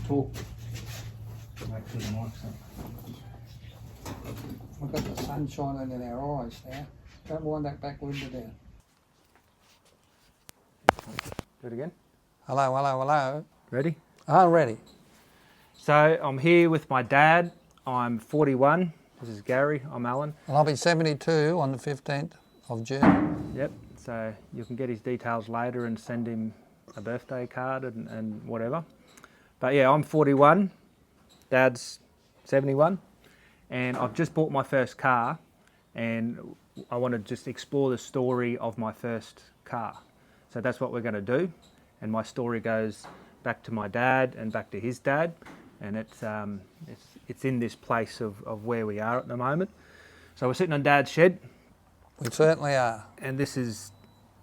talk. Make sure the mic's up. We've got the sun shining in our eyes now. Don't wind that back window down. Do it again. Hello, hello, hello. Ready? I'm ready. So I'm here with my dad. I'm 41. This is Gary. I'm Alan. And I'll be 72 on the 15th of June. Yep. So you can get his details later and send him a birthday card and whatever. But yeah, I'm 41. Dad's 71. And I've just bought my first car, and I want to just explore the story of my first car. So that's what we're going to do. And my story goes back to my dad and back to his dad, and it's in this place of where we are at the moment. So we're sitting on Dad's shed. We certainly are. And this is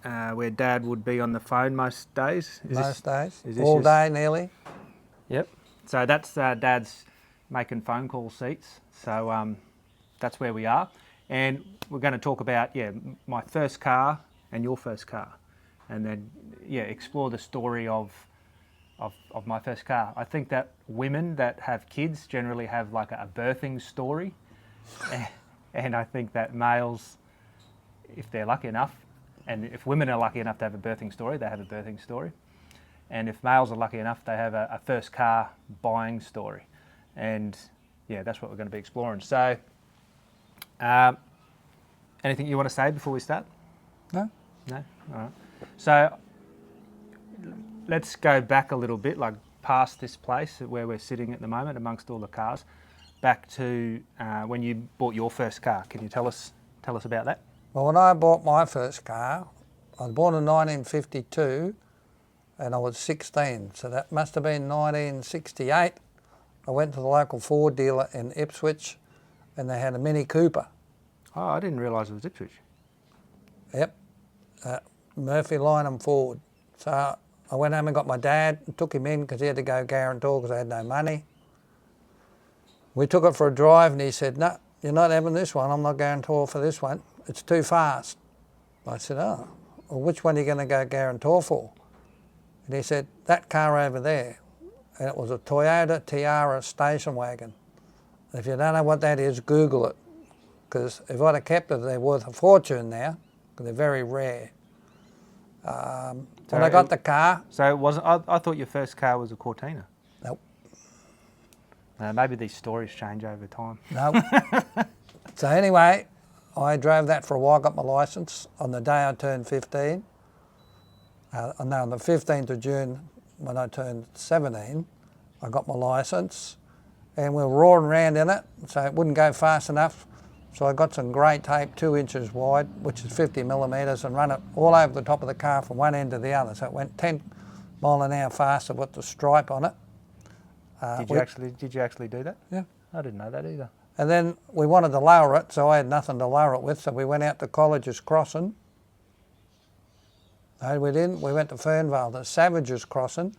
where Dad would be on the phone most days. Most days. All day nearly. Yep. So that's Dad's making phone call seats. So that's where we are. And we're going to talk about, my first car and your first car. And then, explore the story of my first car. I think that women that have kids generally have like a birthing story. And I think that males, if they're lucky enough, and if women are lucky enough to have a birthing story, they have a birthing story. And if males are lucky enough, they have a first car buying story. And that's what we're going to be exploring. So, anything you want to say before we start? No. No? All right. So, let's go back a little bit, like past this place where we're sitting at the moment amongst all the cars, back to when you bought your first car. Can you tell us about that? Well, when I bought my first car, I was born in 1952 and I was 16, so that must have been 1968. I went to the local Ford dealer in Ipswich and they had a Mini Cooper. Oh, I didn't realise it was Ipswich. Yep, Murphy Lynham Ford. So I went home and got my dad and took him in because he had to go guarantor because I had no money. We took it for a drive and he said, "No, you're not having this one. I'm not guarantor for this one. It's too fast." I said, "Oh, well, which one are you going to go guarantor for?" And he said, "That car over there." And it was a Toyota Tiara station wagon. If you don't know what that is, Google it. Because if I'd have kept it, they're worth a fortune now, because they're very rare. When I got the car... So it wasn't... I thought your first car was a Cortina. Nope. Maybe these stories change over time. Nope. So anyway, I drove that for a while, got my licence on the day I turned 15. On the 15th of June, when I turned 17, I got my licence, and we were roaring around in it, so it wouldn't go fast enough. So I got some grey tape 2 inches wide, which is 50 millimetres, and run it all over the top of the car from one end to the other. So it went 10 mile an hour faster with the stripe on it. Did you actually do that? Yeah. I didn't know that either. And then we wanted to lower it, so I had nothing to lower it with, so we went out to College's Crossing. No, we didn't. We went to Fernvale, the Savages Crossing,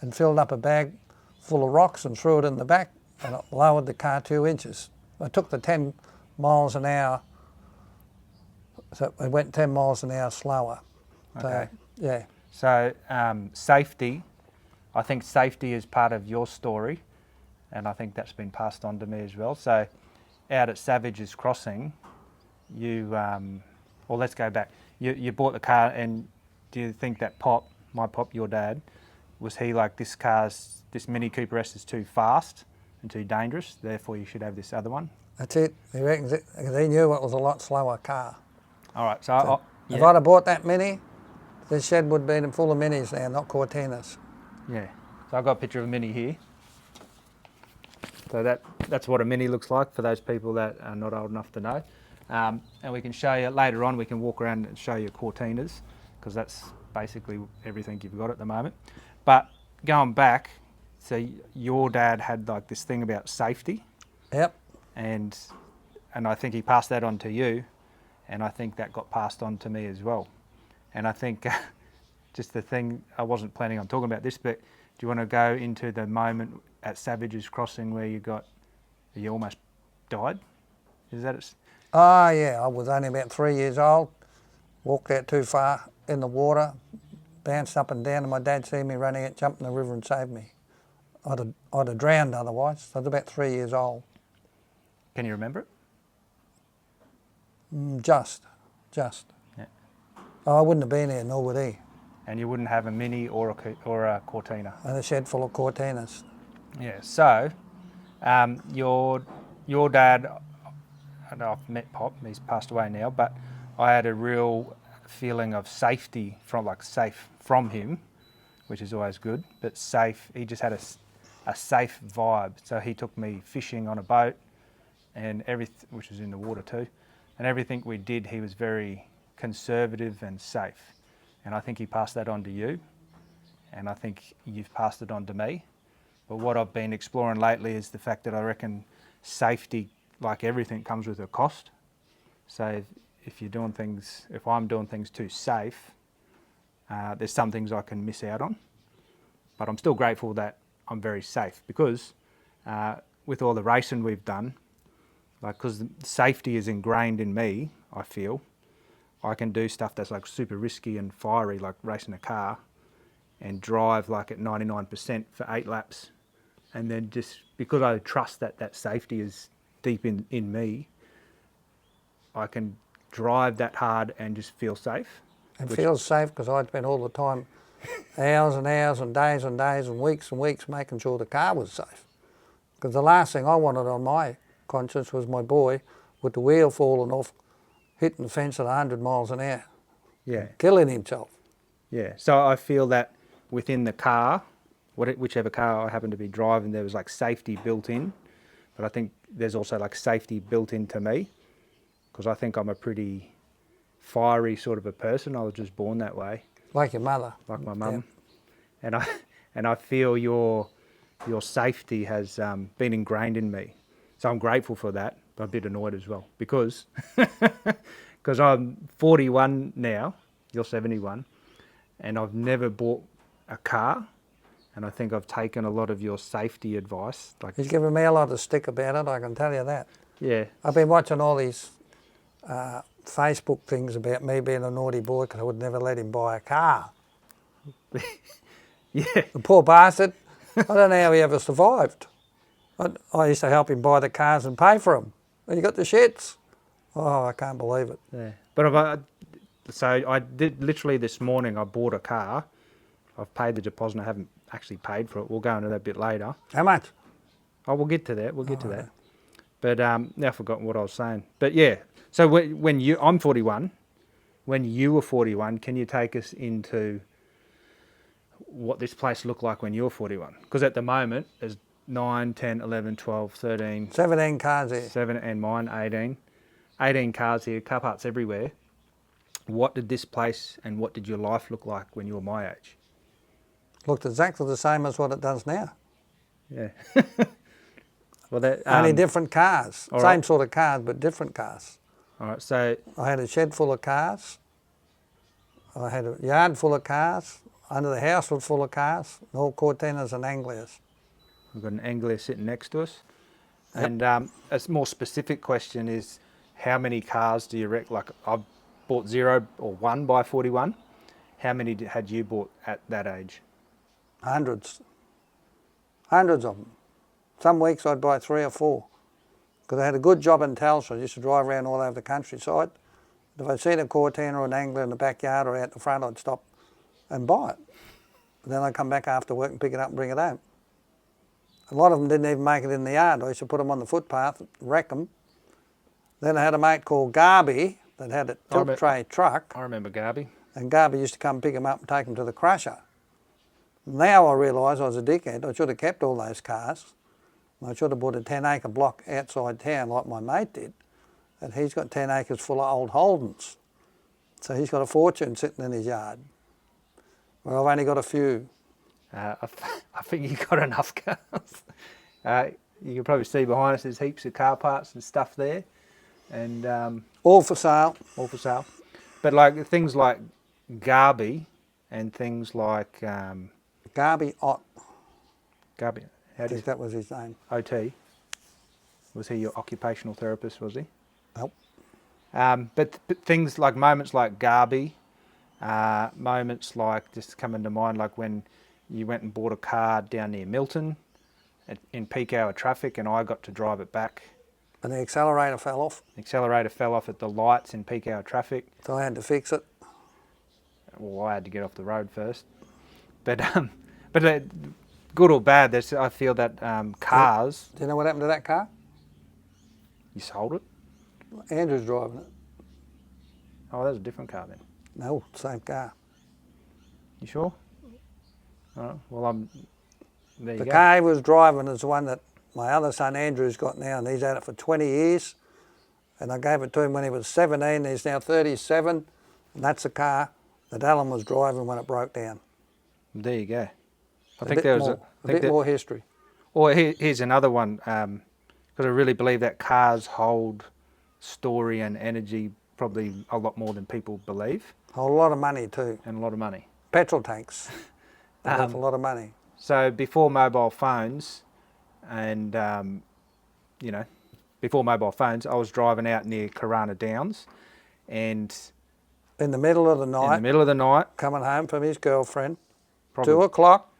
and filled up a bag full of rocks and threw it in the back, and it lowered the car 2 inches. I took the 10 miles an hour, so it went 10 miles an hour slower. Okay. So, yeah. So safety, I think safety is part of your story, and I think that's been passed on to me as well. So out at Savages Crossing, you, well, let's go back. You bought the car, and do you think that my pop, your dad, was he like, this Mini Cooper S is too fast and too dangerous, therefore you should have this other one? That's it. He reckons it, because he knew it was a lot slower car. All right, so if I'd have bought that Mini, this shed would have been full of Minis now, not Cortinas. Yeah, so I've got a picture of a Mini here. So that's what a Mini looks like for those people that are not old enough to know. And we can show you, later on we can walk around and show you Cortinas, because that's basically everything you've got at the moment. But going back, so your dad had like this thing about safety. Yep. And I think he passed that on to you, and I think that got passed on to me as well. And I think just the thing, I wasn't planning on talking about this, but do you want to go into the moment at Savages Crossing where you almost died? Is that it? Oh yeah, I was only about 3 years old, walked out too far in the water, bounced up and down, and my dad seen me running it, jumped in the river and saved me. I'd have drowned otherwise. I was about 3 years old. Can you remember it? Just. Yeah. I wouldn't have been here, nor would he. And you wouldn't have a Mini or a Cortina. And a shed full of Cortinas. Yeah. So, your dad, and I've met Pop. He's passed away now, but I had a real feeling of safety safe from him, which is always good. But safe. He just had a safe vibe. So he took me fishing on a boat, and everything, which was in the water too, and everything we did, he was very conservative and safe. And I think he passed that on to you, and I think you've passed it on to me. But what I've been exploring lately is the fact that I reckon safety, like everything, comes with a cost. So if I'm doing things too safe, there's some things I can miss out on. But I'm still grateful that I'm very safe because with all the racing we've done, because safety is ingrained in me, I feel, I can do stuff that's like super risky and fiery, like racing a car, and drive like at 99% for 8 laps. And then just because I trust that safety is deep in me, I can drive that hard and just feel safe. It feels safe because I'd spent all the time, hours and hours and days and weeks making sure the car was safe. Because the last thing I wanted on my conscience was my boy with the wheel falling off, hitting the fence at 100 miles an hour, Yeah. killing himself. Yeah. So I feel that within the car, whichever car I happen to be driving, there was like safety built in. But I think there's also like safety built into me because I think I'm a pretty fiery sort of a person. I was just born that way. Like your mother. Like my mum. Yeah. And I feel your safety has been ingrained in me. So I'm grateful for that, but I'm a bit annoyed as well because I'm 41 now, you're 71, and I've never bought a car, and I think I've taken a lot of your safety advice. He's given me a lot of stick about it, I can tell you that. Yeah. I've been watching all these Facebook things about me being a naughty boy because I would never let him buy a car. Yeah. The poor bastard. I don't know how he ever survived. I used to help him buy the cars and pay for them. And he got the shits. Oh, I can't believe it. Yeah. But so I did literally this morning. I bought a car. I've paid the deposit. I haven't actually paid for it. We'll go into that a bit later. How much? Oh, we'll get to that. We'll get to that. But now I've forgotten what I was saying. But yeah. So I'm 41. When you were 41, can you take us into what this place looked like when you were 41? Because at the moment, there's 9, 10, 11, 12, 13... 17 cars here. 7 and mine, 18. 18 cars here, car parts everywhere. What did this place and what did your life look like when you were my age? Looked exactly the same as what it does now. Yeah. Well, Only different cars. Same right. sort of cars, but different cars. All right, so... I had a shed full of cars. I had a yard full of cars. Under the house was full of cars. All Cortinas and Anglias. We've got an Anglia sitting next to us. Yep. And a more specific question is, how many cars do you reckon? Like, I've bought 0 or 1 by 41. How many had you bought at that age? Hundreds. Hundreds of them. Some weeks I'd buy 3 or 4. Because I had a good job in Telstra. I used to drive around all over the countryside. If I'd seen a Cortina or an Anglia in the backyard or out the front, I'd stop and buy it. Then I'd come back after work and pick it up and bring it home. A lot of them didn't even make it in the yard. I used to put them on the footpath, wreck them. Then I had a mate called Garby that had a tilt tray truck. I remember Garby. And Garby used to come pick them up and take them to the crusher. Now I realise I was a dickhead. I should have kept all those cars. I should have bought a 10-acre block outside town like my mate did. And he's got 10 acres full of old Holdens. So he's got a fortune sitting in his yard. Where I've only got a few. I think you've got enough cars. You can probably see behind us there's heaps of car parts and stuff there. And all for sale. All for sale. But like things like Garby and things like... Garby Ott. Garby, I think that was his name. OT. Was he your occupational therapist, was he? Nope. But things like moments like Garby, moments like just coming to mind, like when you went and bought a car down near Milton, in peak hour traffic, and I got to drive it back. And the accelerator fell off, The accelerator fell off at the lights in peak hour traffic. so I had to fix it. Well, I had to get off the road first. But good or bad, I feel that cars. Do you know what happened to that car? You sold it? Andrew's driving it. Oh, that was a different car then. No, same car. You sure? Oh, well, there you The go. car he was driving is the one that my other son Andrew's got now, and he's had it for 20 years. And I gave it to him when he was 17. He's now 37, and that's the car that Alan was driving when it broke down. There you go. I A think bit there was more, a think more history. Or here's another one, because I really believe that cars hold story and energy probably a lot more than people believe, A whole lot of money too. and a lot of money. Petrol tanks. They're worth a lot of money. So before mobile phones, and before mobile phones, I was driving out near Corona Downs, and In the middle of the in night, the middle of the night, coming home from his girlfriend, probably, 2 o'clock.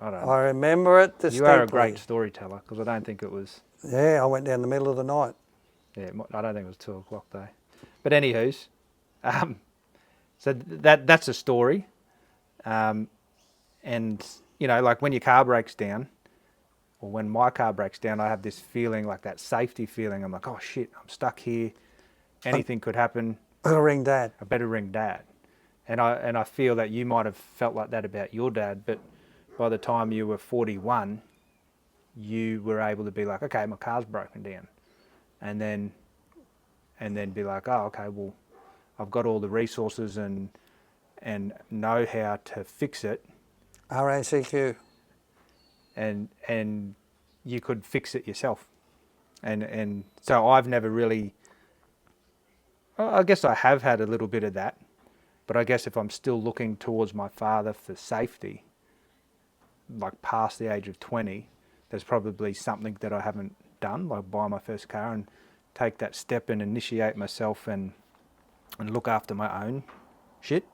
I don't know. I remember it You distinctly. are a great storyteller, because I don't think it was. Yeah, I went down the middle of the night. Yeah, I don't think it was 2 o'clock though. But anywho's, so that's a story, and like when your car breaks down, or when my car breaks down, I have this feeling, like that safety feeling. I'm like, oh shit, I'm stuck here. Anything could happen. I'll ring Dad. I better ring Dad. And I feel that you might have felt like that about your dad, but by the time you were 41, you were able to be like, okay, my car's broken down, and then be like, oh, okay, well, I've got all the resources and know how to fix it, RACQ. and you could fix it yourself, and so I've never really. I guess I have had a little bit of that, but I guess if I'm still looking towards my father for safety, like past the age of 20, there's probably something that I haven't done, like buy my first car and take that step and initiate myself and look after my own shit.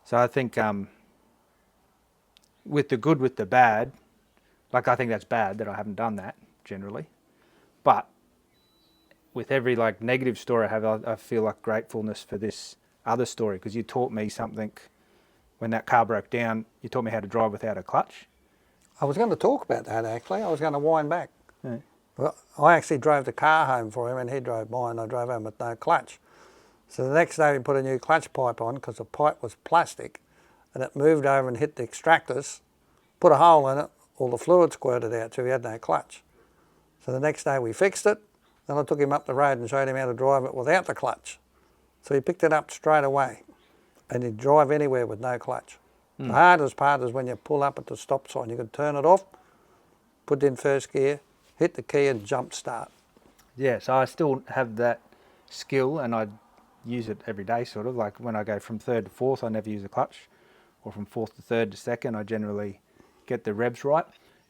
So I think with the good, with the bad, like I think that's bad that I haven't done that generally, but with every like negative story I have, I feel like gratefulness for this other story, because you taught me something when that car broke down. You taught me how to drive without a clutch. I was going to talk about that actually. I was going to wind back. Yeah. Well, I actually drove the car home for him and he drove mine. I drove home with no clutch. So the next day we put a new clutch pipe on because the pipe was plastic and it moved over and hit the extractors, put a hole in it, all the fluid squirted out so he had no clutch. So the next day we fixed it. Then I took him up the road and showed him how to drive it without the clutch. So he picked it up straight away and he'd drive anywhere with no clutch. The hardest part is when you pull up at the stop sign. You could turn it off, put it in first gear, hit the key and jump start. Yeah, so I still have that skill and I use it every day, sort of. Like when I go from third to fourth, I never use a clutch, or from fourth to third to second, I generally get the revs right.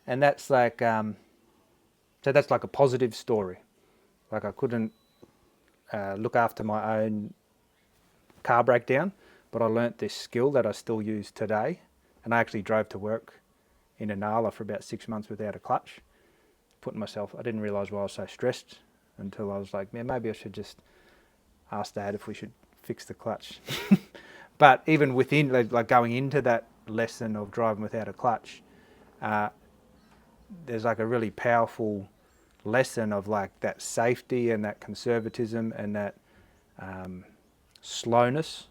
And that's like, so that's like a positive story. Like I couldn't look after my own car breakdown, but I learnt this skill that I still use today. And I actually drove to work in a Nala for about 6 months without a clutch. I didn't realise why I was so stressed until I was like, man, maybe I should just ask Dad if we should fix the clutch. But even within, like going into that lesson of driving without a clutch, there's like a really powerful lesson of like that safety and that conservatism and that slowness,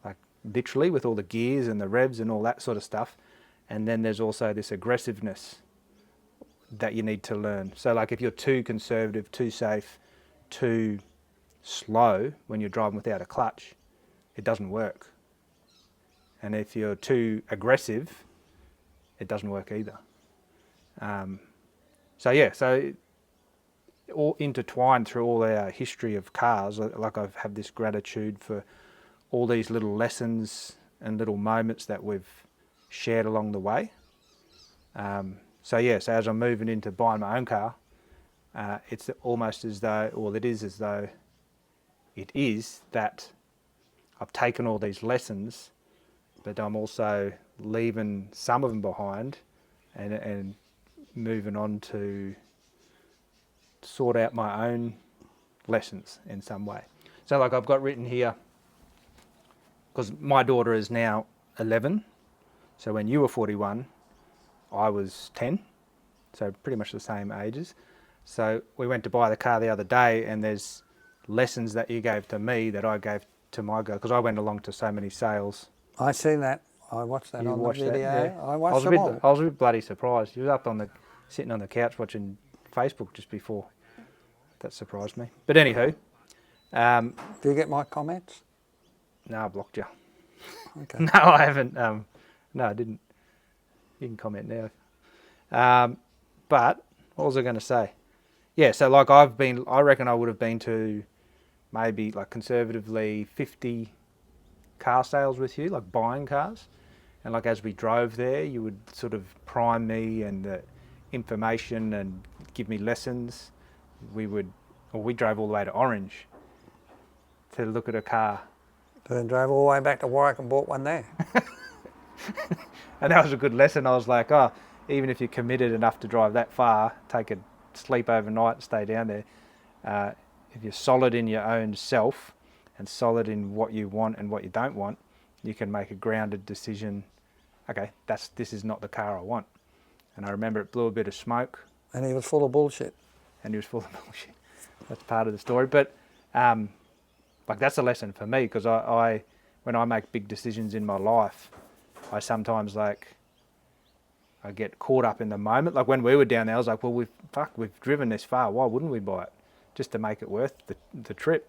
like literally with all the gears and the revs and all that sort of stuff. And then there's also this aggressiveness that you need to learn. So like if you're too conservative, too safe, too slow when you're driving without a clutch, it doesn't work. And if you're too aggressive, it doesn't work either. So all intertwined through all our history of cars, like I've had this gratitude for all these little lessons and little moments that we've shared along the way. So as I'm moving into buying my own car, it's almost as though, or it is as though it is that I've taken all these lessons, but I'm also leaving some of them behind and moving on to sort out my own lessons in some way. So like I've got written here, because my daughter is now 11, so when you were 41, I was 10, so pretty much the same ages. So we went to buy the car the other day, and there's lessons that you gave to me that I gave to my girl, because I went along to so many sales. I seen that. I watched that You on the watched that, video. yeah. I watched them all. I was a bit bloody surprised. You was up sitting on the couch watching Facebook just before. That surprised me. But anywho, Do you get my comments? no, I blocked you. Okay. No, I haven't. No, I didn't. You can comment now. But what was I going to say? Yeah, so like I reckon I would have been to maybe like conservatively 50 car sales with you, like buying cars. And like as we drove there, you would sort of prime me and the information and give me lessons. We drove all the way to Orange to look at a car. Then drove all the way back to Warwick and bought one there. And that was a good lesson. I was like, oh, even if you're committed enough to drive that far, take a sleep overnight, stay down there. If you're solid in your own self and solid in what you want and what you don't want, you can make a grounded decision. Okay, this is not the car I want. And I remember it blew a bit of smoke. And he was full of bullshit. And he was full of bullshit. That's part of the story. But like that's a lesson for me, because I when I make big decisions in my life, I sometimes I get caught up in the moment. Like when we were down there, I was like, well, we've driven this far. Why wouldn't we buy it? Just to make it worth the trip.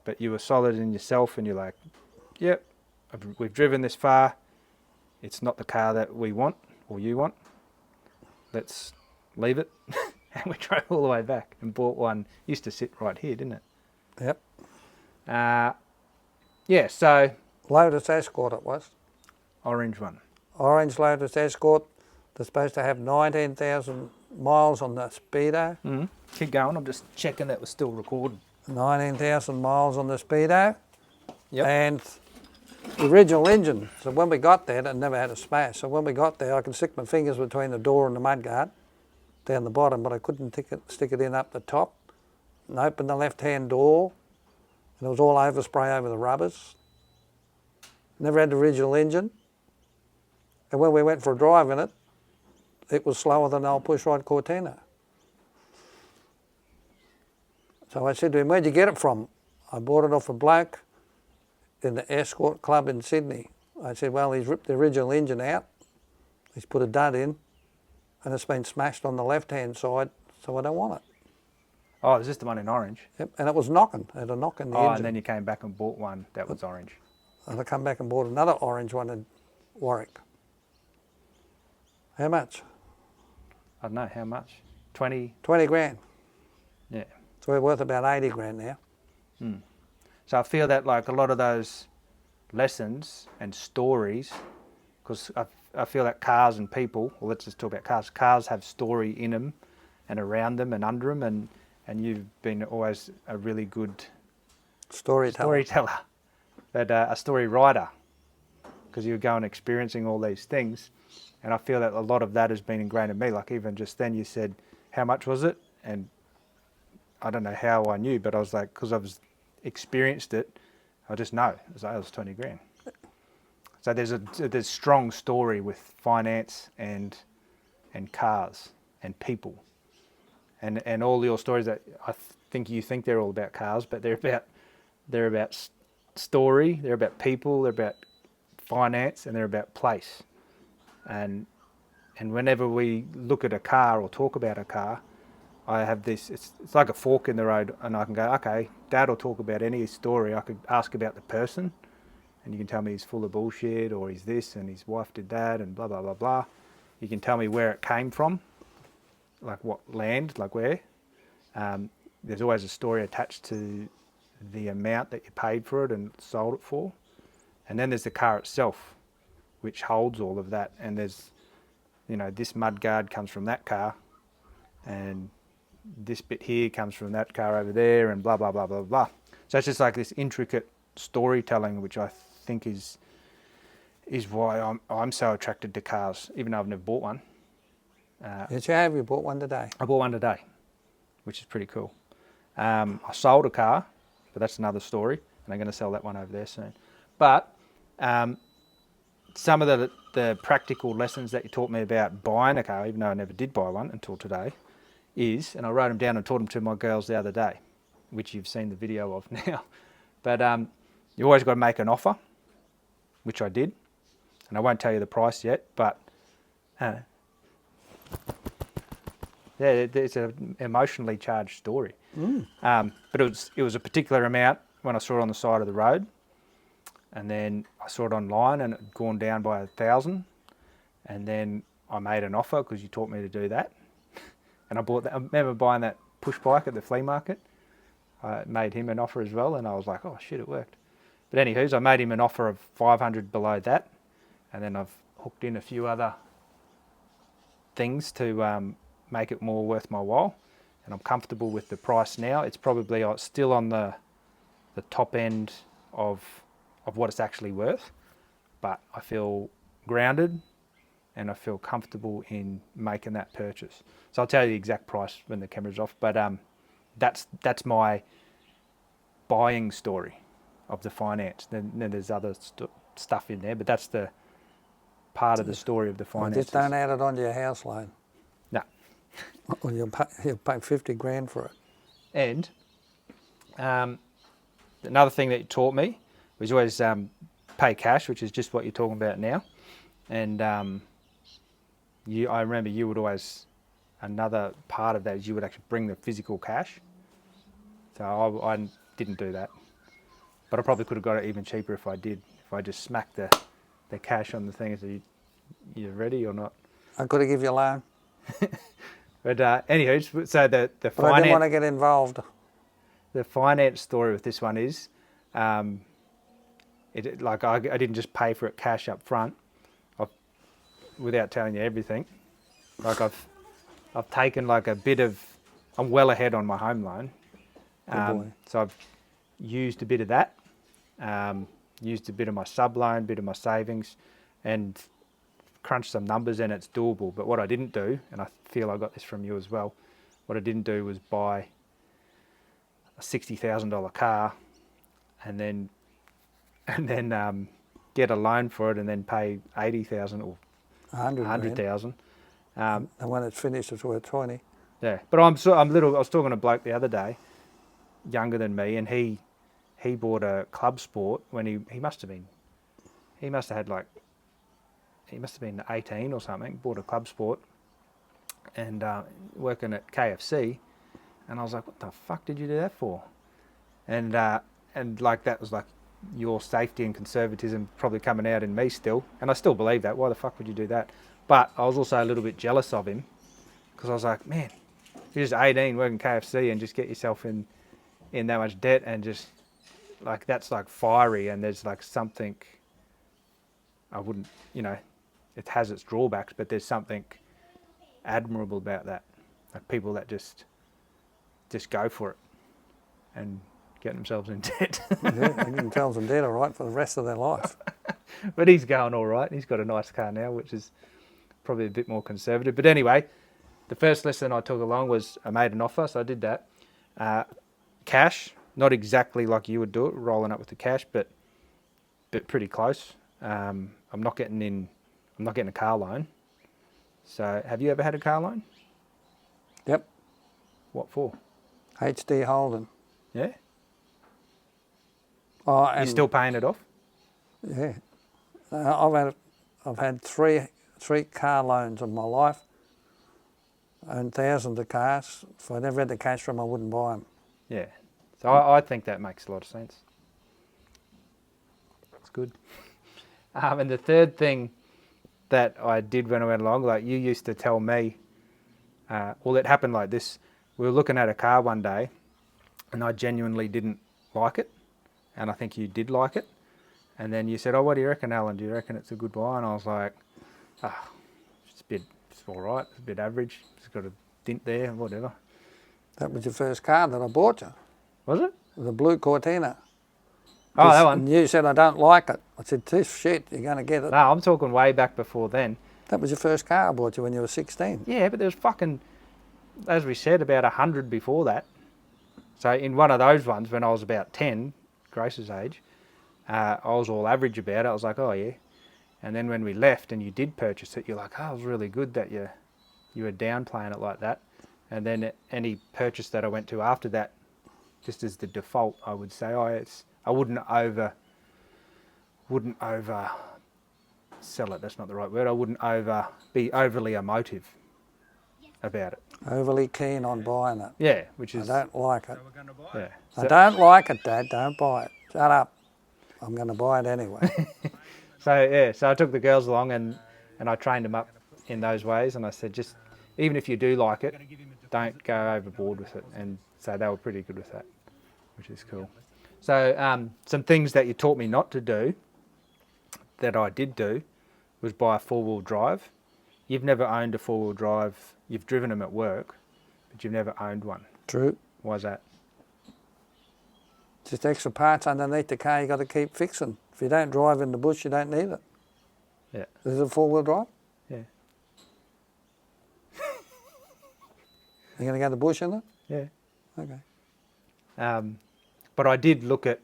But you were solid in yourself, and you're like, yep, we've driven this far. It's not the car that we want or you want. Let's leave it. And we drove all the way back and bought one. Used to sit right here, didn't it? Yep. Yeah, so Lotus Escort it was. orange one. Orange Lotus Escort. They're supposed to have 19,000 miles on the speedo. Mm-hmm. Keep going. I'm just checking that we're still recording. 19,000 miles on the speedo. Yep. And the original engine. So when we got there, it never had a smash. So when we got there, I could stick my fingers between the door and the mudguard down the bottom, but I couldn't stick it in up the top. And open the left-hand door, and it was all overspray over the rubbers. Never had the original engine. And when we went for a drive in it, it was slower than an old pushrod Cortina. So I said to him, where'd you get it from? I bought it off a bloke in the Escort Club in Sydney. I said, well, he's ripped the original engine out. He's put a dud in, and it's been smashed on the left-hand side, so I don't want it. Oh, is this the one in orange? Yep, and it was knocking. It had a knock in the engine. And then you came back and bought one that was orange. And I come back and bought another orange one in Warwick. How much? I don't know, how much? 20? 20 grand. Yeah. So we're worth about 80 grand now. So I feel that like a lot of those lessons and stories, because I feel that cars and people, well, let's just talk about cars. Cars have story in them and around them and under them, and you've been always a really good storyteller, but a story writer, because you go and experiencing all these things. And I feel that a lot of that has been ingrained in me. Like even just then you said, how much was it? And I don't know how I knew, but I was like, because I've experienced it, I just know. It was 20 grand. So there's strong story with finance and cars and people. And all your stories that I think you think they're all about cars, but they're about story, they're about people, they're about finance, and they're about place. And whenever we look at a car or talk about a car, I have this, it's like a fork in the road, and I can go, okay, Dad will talk about any story. I could ask about the person, and you can tell me he's full of bullshit, or he's this, and his wife did that, and blah, blah, blah, blah. You can tell me where it came from, like what land, like where. There's always a story attached to the amount that you paid for it and sold it for. And then there's the car itself, which holds all of that. And there's, this mudguard comes from that car, and this bit here comes from that car over there, and blah, blah, blah, blah, blah. So it's just like this intricate storytelling, which I think is why I'm so attracted to cars, even though I've never bought one. Yes, you have. You bought one today. I bought one today, which is pretty cool. I sold a car, but that's another story, and I'm going to sell that one over there soon. But some of the practical lessons that you taught me about buying a car, even though I never did buy one until today, is, and I wrote them down and taught them to my girls the other day, which you've seen the video of now. But you always got to make an offer, which I did, and I won't tell you the price yet, but yeah, it's an emotionally charged story. But it was a particular amount when I saw it on the side of the road, and then I saw it online and it had gone down by 1,000, and then I made an offer because you taught me to do that, and I bought that. I remember buying that push bike at the flea market. I made him an offer as well, and I was like, oh shit, it worked. But anywho's, I made him an offer of 500 below that, and then I've hooked in a few other things to make it more worth my while, and I'm comfortable with the price now. It's probably still on the top end of what it's actually worth, but I feel grounded and I feel comfortable in making that purchase. So I'll tell you the exact price when the camera's off, but that's my buying story of the finance. Then there's other stuff in there, but that's the part of the story of the finances. Just don't add it onto your house loan. No. Or you'll pay 50 grand for it. And another thing that you taught me was always pay cash, which is just what you're talking about now. And I remember you would always, another part of that is you would actually bring the physical cash. So I didn't do that. But I probably could have got it even cheaper if I did. If I just smacked the cash on the thing and said, you ready or not? I could have given you a loan. But anywho, so the But finance... I didn't want to get involved. The finance story with this one is, I didn't just pay for it cash up front, without telling you everything. Like I've taken like a bit of, I'm well ahead on my home loan. So I've used a bit of that, used a bit of my sub loan, bit of my savings, and crunched some numbers, and it's doable. But what I didn't do, and I feel I got this from you as well, what I didn't do was buy a $60,000 car and then get a loan for it and then pay 80,000 or 100,000. And when it's finished, it's worth 20. Yeah, but I was talking to a bloke the other day, younger than me, and he bought a club sport when he must have been 18 or something. Bought a club sport and working at KFC, and I was like, what the fuck did you do that for? And like that was like your safety and conservatism probably coming out in me still, and I still believe that. Why the fuck would you do that? But I was also a little bit jealous of him because I was like, man, you're just 18 working KFC and just get yourself in that much debt, and just like that's like fiery, and there's like something I wouldn't, it has its drawbacks, but there's something admirable about that. Like people that just go for it and get themselves in debt. Yeah, they get themselves in debt, all right, for the rest of their life. But he's going all right. He's got a nice car now, which is probably a bit more conservative. But anyway, the first lesson I took along was I made an offer, so I did that. Cash, not exactly like you would do it, rolling up with the cash, but pretty close. I'm not getting a car loan. So have you ever had a car loan? Yep. What for? HD Holden. Yeah? Oh, You're still paying it off? Yeah. I've had three car loans in my life. Owned thousands of cars. If I never had the cash for them, I wouldn't buy them. Yeah. So I think that makes a lot of sense. It's good. And the third thing that I did when I went along, like you used to tell me, well, it happened like this. We were looking at a car one day and I genuinely didn't like it. And I think you did like it. And then you said, oh, what do you reckon, Alan? Do you reckon it's a good buy? And I was like, it's all right. It's a bit average. It's got a dent there, whatever. That was your first car that I bought you. Was it? The blue Cortina. Oh, that one. And you said, I don't like it. I said, this shit, you're going to get it. No, I'm talking way back before then. That was your first car I bought you when you were 16. Yeah, but there was fucking, as we said, about 100 before that. So in one of those ones, when I was about 10, Grace's age, I was all average about it. I was like, oh yeah. And then when we left and you did purchase it, you're like, oh, it was really good that you were downplaying it like that. And then any purchase that I went to after that, just as the default, I would say, I wouldn't over sell it. That's not the right word. I wouldn't be overly emotive about it. Overly keen on buying it. Yeah, which is. I don't like it. Yeah. I don't like it, Dad. Don't buy it. Shut up. I'm going to buy it anyway. So I took the girls along and I trained them up in those ways, and I said, just even if you do like it, don't go overboard with it. And so they were pretty good with that, which is cool. So some things that you taught me not to do that I did do was buy a four-wheel drive. You've never owned a four-wheel drive. You've driven them at work, but you've never owned one. True. Why is that? Just extra parts underneath the car you got to keep fixing. If you don't drive in the bush, you don't need it. Yeah. Is it a four-wheel drive? Yeah. You're going to go to the bush in it? Yeah. Okay. But I did look at,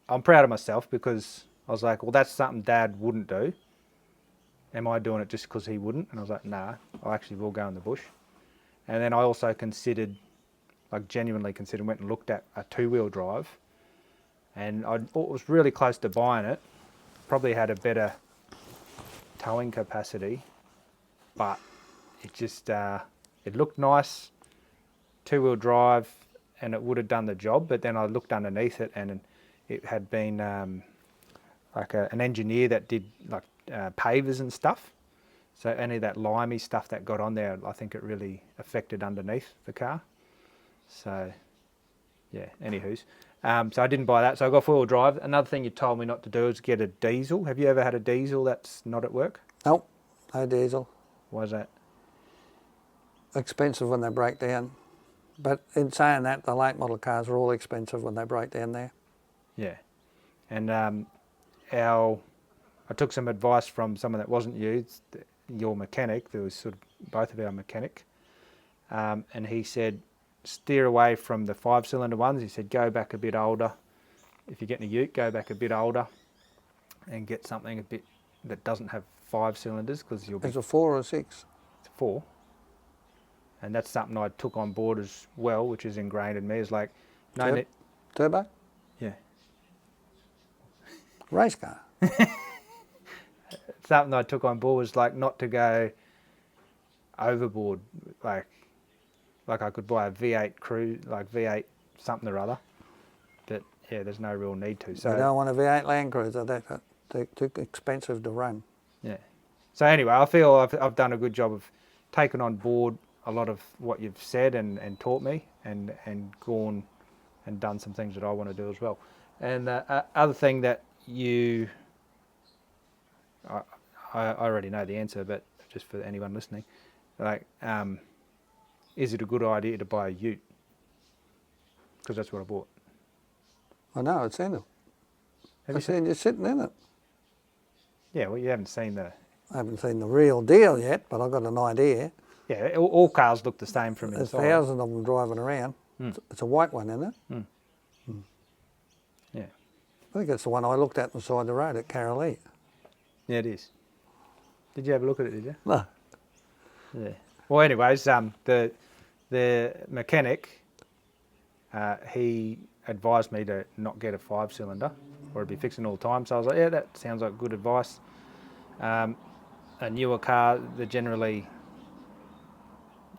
I'm proud of myself because I was like, well, that's something Dad wouldn't do. Am I doing it just because he wouldn't? And I was like, nah, I actually will go in the bush. And then I also considered, like genuinely considered, went and looked at a two-wheel drive, and I was really close to buying it. Probably had a better towing capacity, but it just, it looked nice, two-wheel drive, and it would have done the job. But then I looked underneath it, and it had been like an engineer that did like pavers and stuff. So any of that limey stuff that got on there, I think it really affected underneath the car. So, yeah, anywho's. So I didn't buy that, so I got four-wheel drive. Another thing you told me not to do is get a diesel. Have you ever had a diesel that's not at work? Nope, no diesel. Why is that? Expensive when they break down. But in saying that, the late model cars are all expensive when they break down there. Yeah. And I took some advice from someone that wasn't you, your mechanic. There was sort of both of our mechanic. And he said, steer away from the 5-cylinder ones. He said, go back a bit older. If you're getting a ute, go back a bit older and get something a bit that doesn't have 5 cylinders, because you'll be... Is it 4 or 6? It's 4. And that's something I took on board as well, which is ingrained in me. Is like, no need... Turbo? Yeah. Race car? Something I took on board was like not to go overboard. Like I could buy a V8 Cruise, like V8 something or other, but yeah, there's no real need to. So you don't want a V8 Land Cruiser, they're too expensive to run. Yeah. So anyway, I feel I've done a good job of taking on board a lot of what you've said and taught me, and gone and done some things that I want to do as well. And other thing that I already know the answer, but just for anyone listening, like, is it a good idea to buy a ute? Because that's what I bought. I know, it's in it. Have I've seen you sitting in it. Yeah, well, you haven't seen the... I haven't seen the real deal yet, but I've got an idea. Yeah, all cars look the same from There's inside. thousands of them driving around. It's a white one, isn't it? Yeah. I think it's the one I looked at on the side of the road at Carolee. Yeah, it is. Did you have a look at it, did you? No. Yeah. Well, anyways, the mechanic, he advised me to not get a 5-cylinder or it'd be fixing all the time. So I was like, yeah, that sounds like good advice. A newer car, they're generally,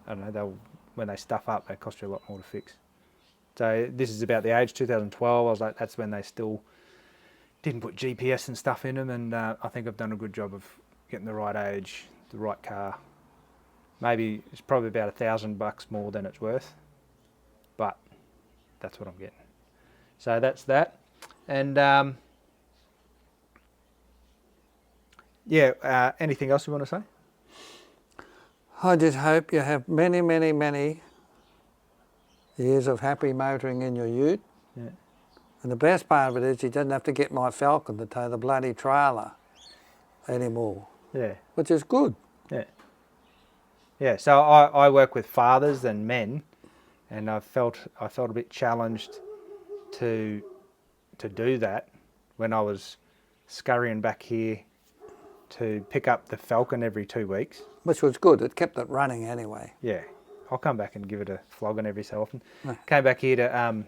I don't know, when they stuff up, they cost you a lot more to fix. So this is about the age, 2012. I was like, that's when they still didn't put GPS and stuff in them, and I think I've done a good job of getting the right age, the right car. Maybe it's probably about $1,000 more than it's worth, but that's what I'm getting. So that's that. And yeah, anything else you want to say? I just hope you have many, many, many years of happy motoring in your ute. Yeah. And the best part of it is you didn't have to get my Falcon to tow the bloody trailer anymore. Yeah. which is good. Yeah. Yeah. So I work with fathers and men, and I felt a bit challenged to do that when I was scurrying back here to pick up the falcon every 2 weeks. Which was good. It kept it running anyway. Yeah. I'll come back and give it a flogging every so often. No. Came back here to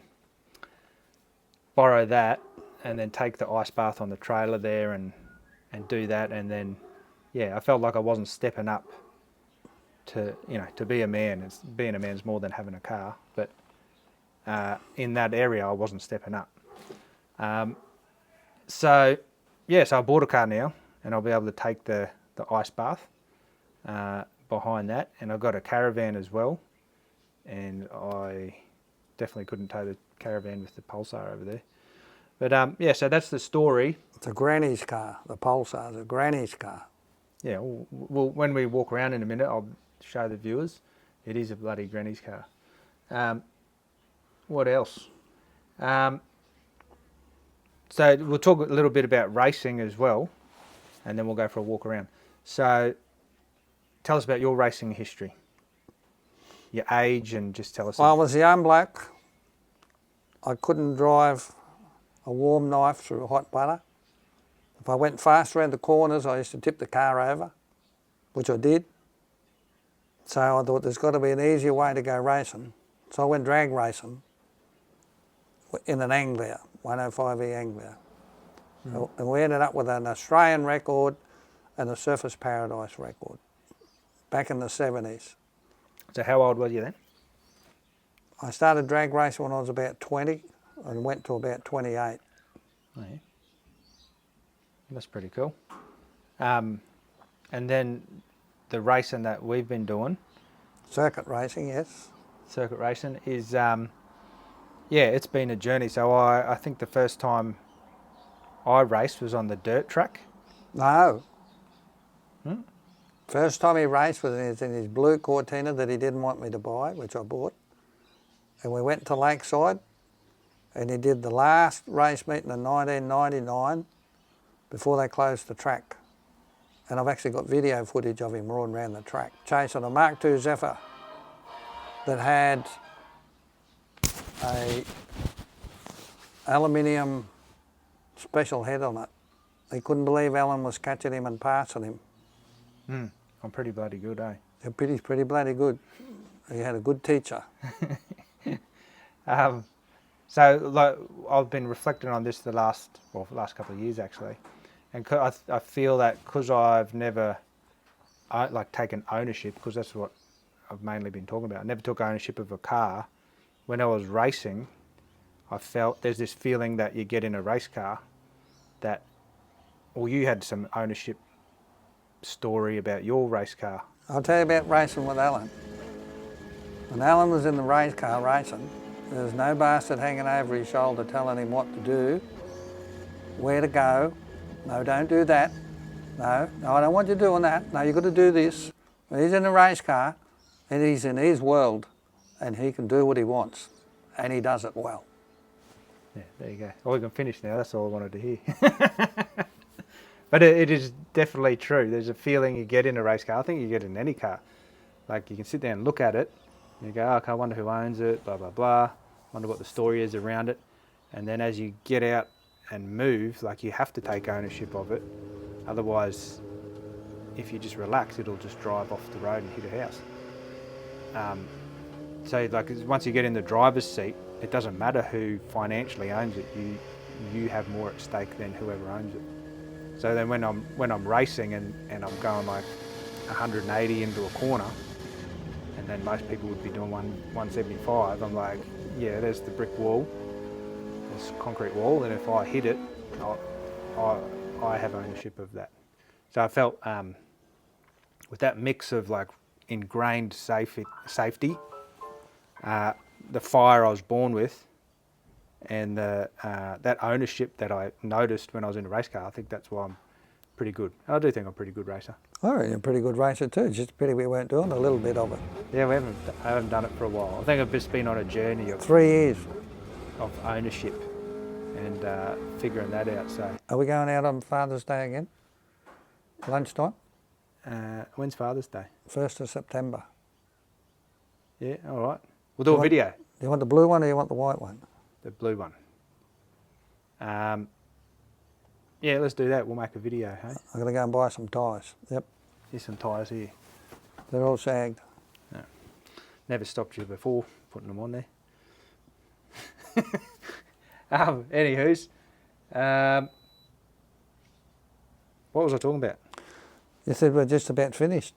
borrow that and then take the ice bath on the trailer there and do that, and then I felt like I wasn't stepping up to be a man. Being a man's more than having a car, but in that area I wasn't stepping up. So I bought a car now, and I'll be able to take the ice bath behind that, and I've got a caravan as well, and I definitely couldn't tow the caravan with the Pulsar over there. But so that's the story. It's a granny's car. The Pulsar's a granny's car. Yeah, well, when we walk around in a minute, I'll show the viewers. It is a bloody granny's car. What else? So we'll talk a little bit about racing as well, and then we'll go for a walk around. So tell us about your racing history, your age, and just tell us. Well, I was a young bloke. I couldn't drive a warm knife through hot butter. If I went fast around the corners, I used to tip the car over, which I did. So I thought there's got to be an easier way to go racing. So I went drag racing in an Anglia, 105E Anglia. And we ended up with an Australian record and a Surfers Paradise record back in the 70s. So how old were you then? I started drag racing when I was about 20 and went to about 28. Oh, yeah. That's pretty cool. And then the racing that we've been doing, Circuit racing, yes. circuit racing, is it's been a journey. So I think the first time I raced was on the dirt track. No. First time he raced was in his blue Cortina that he didn't want me to buy, which I bought. And we went to Lakeside, and he did the last race meeting in 1999 before they closed the track. And I've actually got video footage of him roaring around the track, chasing a Mark II Zephyr that had a aluminium special head on it. He couldn't believe Alan was catching him and passing him. I'm pretty bloody good, eh? They're pretty bloody good. He had a good teacher. So like, I've been reflecting on this the last couple of years actually, and I feel that because I've never taken ownership, because that's what I've mainly been talking about. I never took ownership of a car. When I was racing, I felt there's this feeling that you get in a race car that, or you had some ownership story about your race car. I'll tell you about racing with Alan. When Alan was in the race car racing, there was no bastard hanging over his shoulder telling him what to do, where to go. No, don't do that. No, I don't want you doing that. No, you've got to do this. When he's in a race car, and he's in his world, and he can do what he wants, and he does it well. Yeah, there you go. Well, we can finish now. That's all I wanted to hear. But it is definitely true. There's a feeling you get in a race car. I think you get in any car. Like, you can sit there and look at it, and you go, okay, I wonder who owns it, blah, blah, blah. Wonder what the story is around it. And then as you get out and move, like, you have to take ownership of it. Otherwise, if you just relax, it'll just drive off the road and hit a house. So like, once you get in the driver's seat, it doesn't matter who financially owns it. You have more at stake than whoever owns it. So then when I'm racing and I'm going like 180 into a corner, and then most people would be doing 175, I'm like, yeah, there's the brick wall, there's concrete wall, and if I hit it, I have ownership of that. So I felt with that mix of like ingrained safety, the fire I was born with, and that ownership that I noticed when I was in a race car, I think that's why I'm pretty good. I do think I'm a pretty good racer. I reckon you're a pretty good racer too, just a pity we weren't doing a little bit of it. Yeah, I haven't done it for a while. I think I've just been on a journey of 3 years. of ownership and figuring that out. So Are we going out on Father's Day again? Lunchtime? When's Father's Day? 1st of September. Yeah, all right. We'll do a video. Do you want the blue one or you want the white one? The blue one. Yeah, let's do that. We'll make a video, hey? I'm going to go and buy some tyres. Yep, Here's some tyres here. they're all sagged. No. Never stopped you before putting them on there. Anywho's, what was I talking about? You said we're just about finished.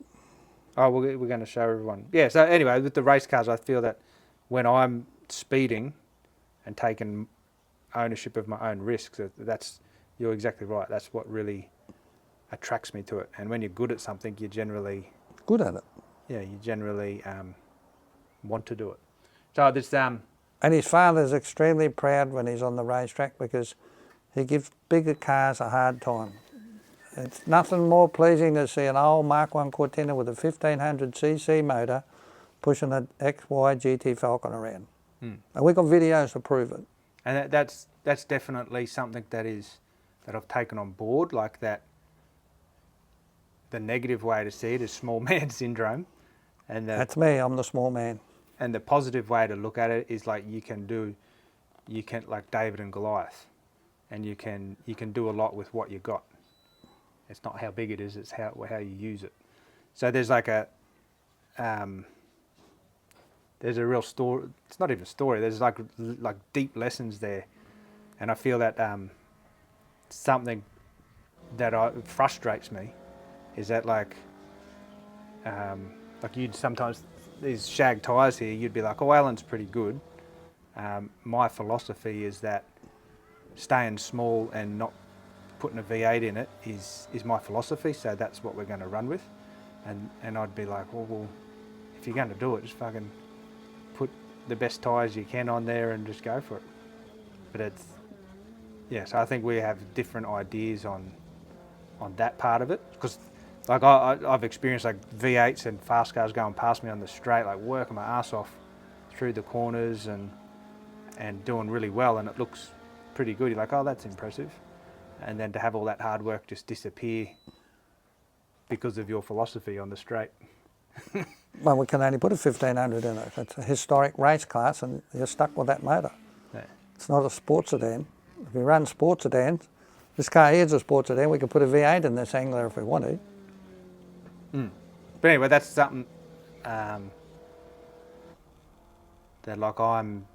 Oh, we're going to show everyone. Yeah, so anyway, with the race cars, I feel that when I'm speeding and taking ownership of my own risks, you're exactly right. That's what really attracts me to it. And when you're good at something, you generally... Good at it. Yeah, you generally want to do it. So this... And his father's extremely proud when he's on the racetrack because he gives bigger cars a hard time. It's nothing more pleasing to see an old Mark 1 Cortina with a 1500cc motor pushing an XY GT Falcon around. And we've got videos to prove it. And that's definitely something that I've taken on board, like that. The negative way to see it is small man syndrome, and That's me, I'm the small man. And the positive way to look at it is like you can like David and Goliath, and you can do a lot with what you got. It's not how big it is; it's how you use it. So there's like there's a real story. It's not even a story. There's like deep lessons there, and I feel that something that frustrates me is that like you'd sometimes these shag tyres here, you'd be like, oh, Alan's pretty good. My philosophy is that staying small and not putting a V8 in it is my philosophy, so that's what we're going to run with. And I'd be like, well, if you're going to do it, just fucking put the best tyres you can on there and just go for it. But so I think we have different ideas on that part of it, because like I've experienced like V8s and fast cars going past me on the straight, like working my ass off through the corners and doing really well, and it looks pretty good. You're like, oh, that's impressive. And then to have all that hard work just disappear because of your philosophy on the straight. Well, we can only put a 1500 in it. It's a historic race class and you're stuck with that motor. Yeah. It's not a sports sedan. If we run sports sedans, this car here is a sports sedan, we could put a V8 in this Angler if we wanted. But anyway, that's something that like I'm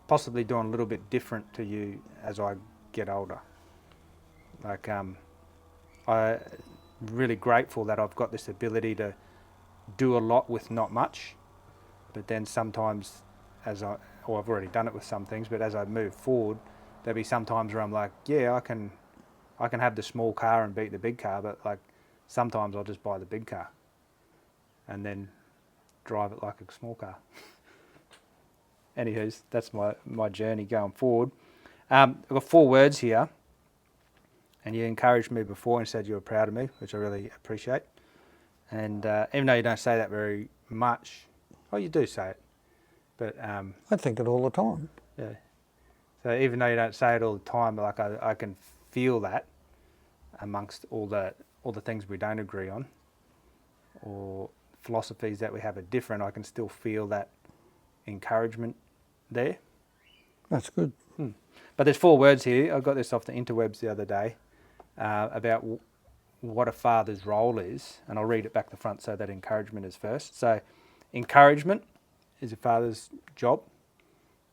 possibly doing a little bit different to you as I get older. Like I'm really grateful that I've got this ability to do a lot with not much, but then sometimes I've already done it with some things, but as I move forward, there'll be some times where I'm like, yeah, I can have the small car and beat the big car, but like sometimes I'll just buy the big car and then drive it like a small car. Anywho's, that's my journey going forward. I've got 4 words here, and you encouraged me before and said you were proud of me, which I really appreciate. And even though you don't say that very much, you do say it, but I think it all the time. yeah. So even though you don't say it all the time, like I can feel that amongst all the things we don't agree on, or philosophies that we have are different, I can still feel that encouragement there. That's good. But there's 4 words here. I got this off the interwebs the other day about what a father's role is, and I'll read it back to front so that encouragement is first. So encouragement is a father's job,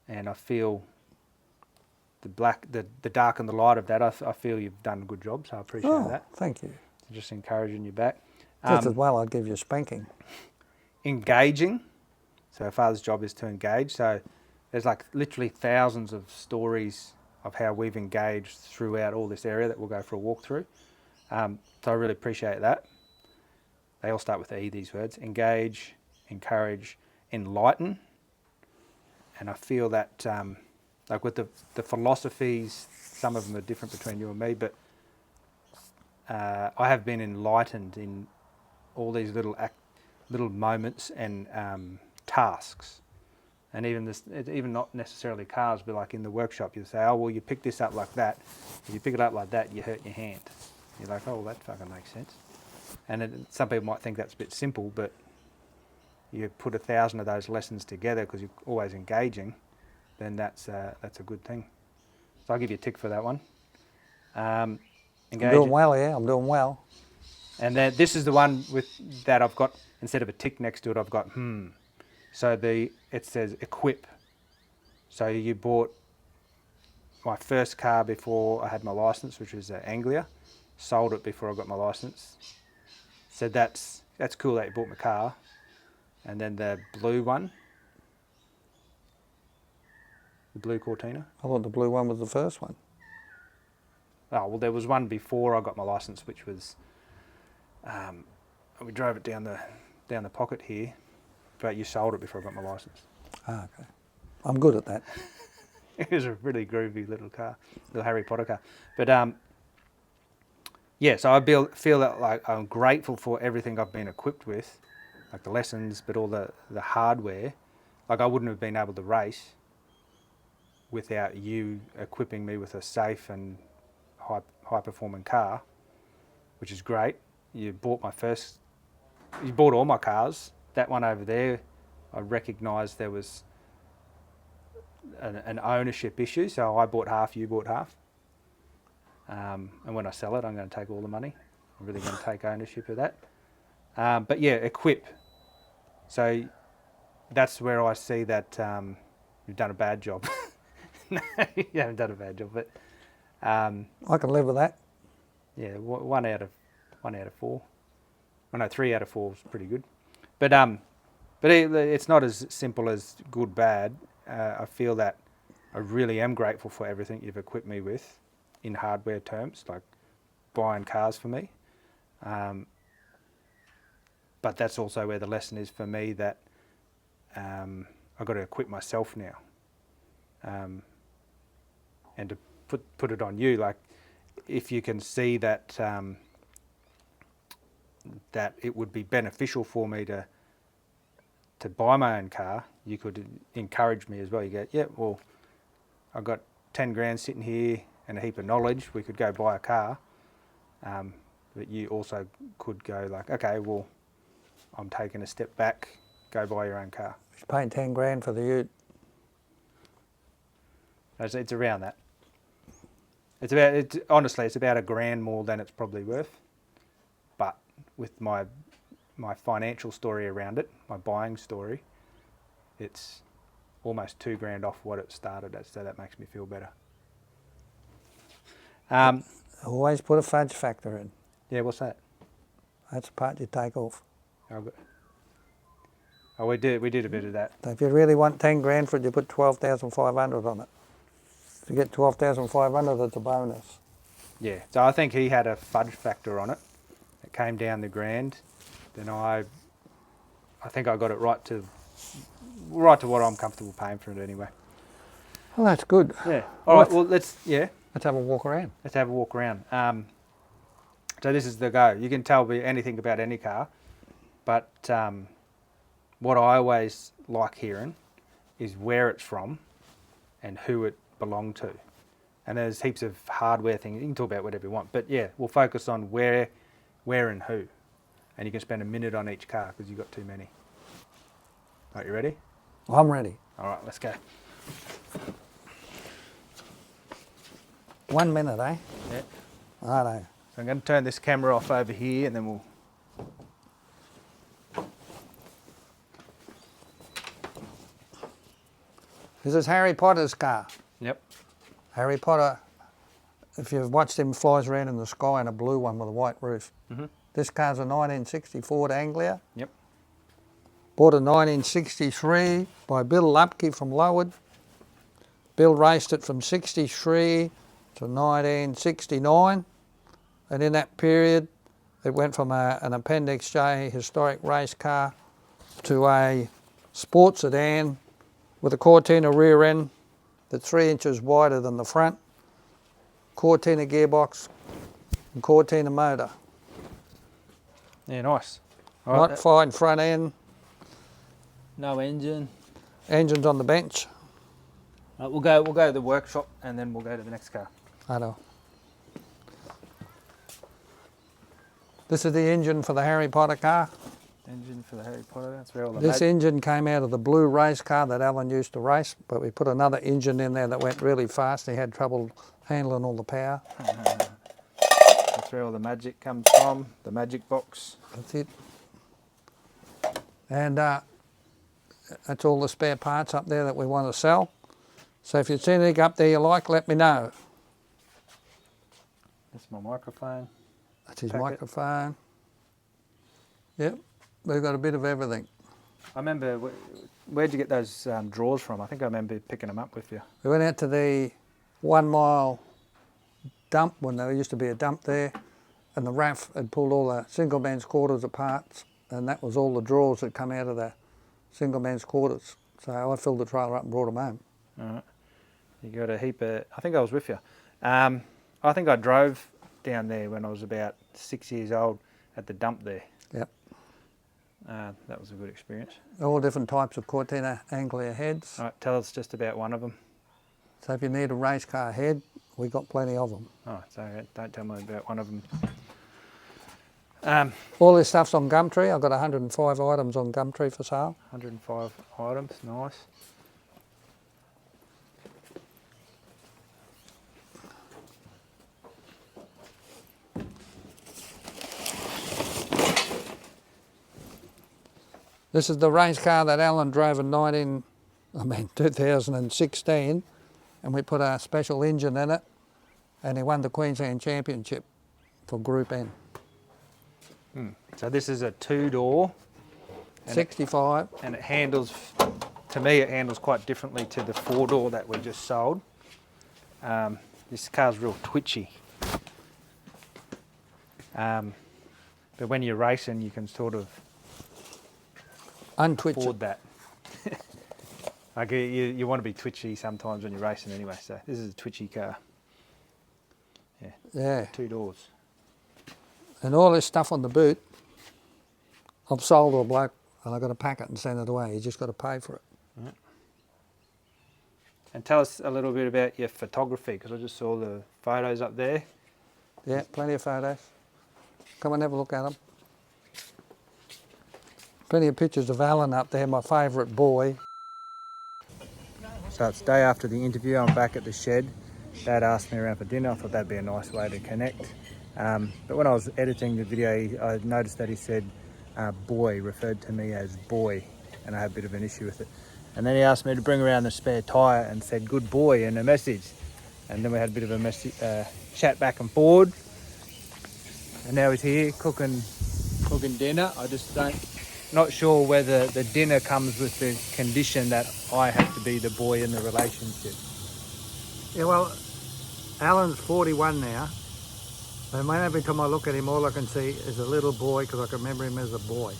and I feel the dark and the light of that, I feel you've done a good job, so I appreciate that. Thank you. Just encouraging you back. Just as well, I'd give you a spanking. Engaging. So a father's job is to engage. So there's like literally thousands of stories of how we've engaged throughout all this area that we'll go for a walk through. So I really appreciate that. They all start with E, these words. Engage, encourage, enlighten. And I feel that like with the philosophies, some of them are different between you and me, but I have been enlightened in all these little moments and tasks, and even not necessarily cars, but like in the workshop, you say, oh well, you pick this up like that. If you pick it up like that, you hurt your hand. You're like, oh, that fucking makes sense. Some people might think that's a bit simple, but you put 1,000 of those lessons together because you're always engaging, then that's a good thing. So I'll give you a tick for that one. I'm doing well, yeah, I'm doing well. And then this is the one that I've got, instead of a tick next to it, I've got So it says equip. So you bought my first car before I had my license, which was an Anglia. Sold it before I got my license. So that's cool that you bought my car. And then the blue one, the blue Cortina. I thought the blue one was the first one. Oh, well, there was one before I got my license, which was, we drove it down the pocket here, but you sold it before I got my license. Ah, okay. I'm good at that. It was a really groovy little car, little Harry Potter car. But yeah, so I feel that like I'm grateful for everything I've been equipped with, like the lessons, but all the hardware. Like I wouldn't have been able to race without you equipping me with a safe and high performing car, which is great. You bought all my cars. That one over there, I recognised there was an ownership issue, so I bought half, you bought half. And when I sell it, I'm going to take all the money. I'm really going to take ownership of that. But yeah, equip. So that's where I see that you've done a bad job. No, you haven't done a bad job, but I can live with that. yeah, 1 out of 4. Oh no, 3 out of 4 is pretty good. But it's not as simple as good, bad. I feel that I really am grateful for everything you've equipped me with in hardware terms, like buying cars for me. But that's also where the lesson is for me that I've got to equip myself now. And to put it on you, like if you can see that that it would be beneficial for me to buy my own car, you could encourage me as well. You go, yeah, well, I've got 10 grand sitting here and a heap of knowledge. We could go buy a car. But you also could go like, okay, well, I'm taking a step back. Go buy your own car. She's paying 10 grand for the ute. It's around that. Honestly, it's about $1,000 more than it's probably worth. But with my financial story around it, my buying story, it's almost $2,000 off what it started at, so that makes me feel better. Always put a fudge factor in. Yeah, what's that? That's the part you take off. Oh, we did a bit of that. So if you really want 10 grand for it, you put 12,500 on it. To get 12,500, it's a bonus. Yeah, so I think he had a fudge factor on it. It came down the grand. Then I think I got it right to what I'm comfortable paying for it anyway. Well, that's good. Yeah. All right. Well, let's have a walk around. Let's have a walk around. So this is the go. You can tell me anything about any car, but what I always like hearing is where it's from and who it belonged to. And there's heaps of hardware things. You can talk about whatever you want, but yeah, we'll focus on where and who. And you can spend a minute on each car because you've got too many. Are you ready? I'm ready. All right, let's go. 1 minute, eh? Yeah. Righto. So I'm going to turn this camera off over here and then we'll... This is Harry Potter's car. Yep. Harry Potter, if you've watched him, flies around in the sky in a blue one with a white roof. Mm-hmm. This car's a 1964 Anglia. Yep. Bought in 1963 by Bill Lupke from Lowood. Bill raced it from 63 to 1969. And in that period, it went from an Appendix J historic race car to a sports sedan with a Cortina rear end that's 3 inches wider than the front, Cortina gearbox and Cortina motor. Yeah, nice. Modified front end. No engine. Engine's on the bench. We'll go to the workshop and then we'll go to the next car. I know. This is the engine for the Harry Potter car. Engine for the Harry Potter. That's where all the This engine came out of the blue race car that Alan used to race, but we put another engine in there that went really fast. He had trouble handling all the power. That's where all the magic comes from. The magic box. That's it. And that's all the spare parts up there that we want to sell. So if you see anything up there you like, let me know. That's my microphone. That's his Packet. microphone. Yep, we've got a bit of everything. I remember, where'd you get those drawers from? I think I remember picking them up with you. We went out to the 1 mile dump when there used to be a dump there, and the RAF had pulled all the single man's quarters apart, and that was all the drawers that come out of the single man's quarters. So I filled the trailer up and brought them home. All right. You got a heap of, I think I was with you. I think I drove down there when I was about 6 years old at the dump there. Yep. That was a good experience. All different types of Cortina Anglia heads. All right, tell us just about one of them. So if you need a race car head, we got plenty of them. Oh, so don't tell me about one of them. All this stuff's on Gumtree. I've got 105 items on Gumtree for sale. 105 items, nice. This is the race car that Alan drove in 2016, and we put a special engine in it, and he won the Queensland Championship for Group N. So this is a 2-door. 65. And it handles, to me, it handles quite differently to the 4-door that we just sold. This car's real twitchy. But when you're racing, you can sort of Untwitch afford it. that. Like you want to be twitchy sometimes when you're racing anyway, so this is a twitchy car. Yeah, Yeah. 2 doors. And all this stuff on the boot, I've sold to a bloke, and I've got to pack it and send it away. You just got to pay for it. Right. And tell us a little bit about your photography, because I just saw the photos up there. Yeah, plenty of photos. Come and have a look at them. Plenty of pictures of Alan up there, my favourite boy. So it's day after the interview, I'm back at the shed. Dad asked me around for dinner. I thought that'd be a nice way to connect. But when I was editing the video, I noticed that he said boy, referred to me as boy, and I had a bit of an issue with it. And then he asked me to bring around the spare tyre and said good boy in a message. And then we had a bit of a chat back and forward. And now he's here cooking dinner. I just not sure whether the dinner comes with the condition that I have to be the boy in the relationship. Yeah, well, Alan's 41 now, and every time I look at him, all I can see is a little boy, because I can remember him as a boy.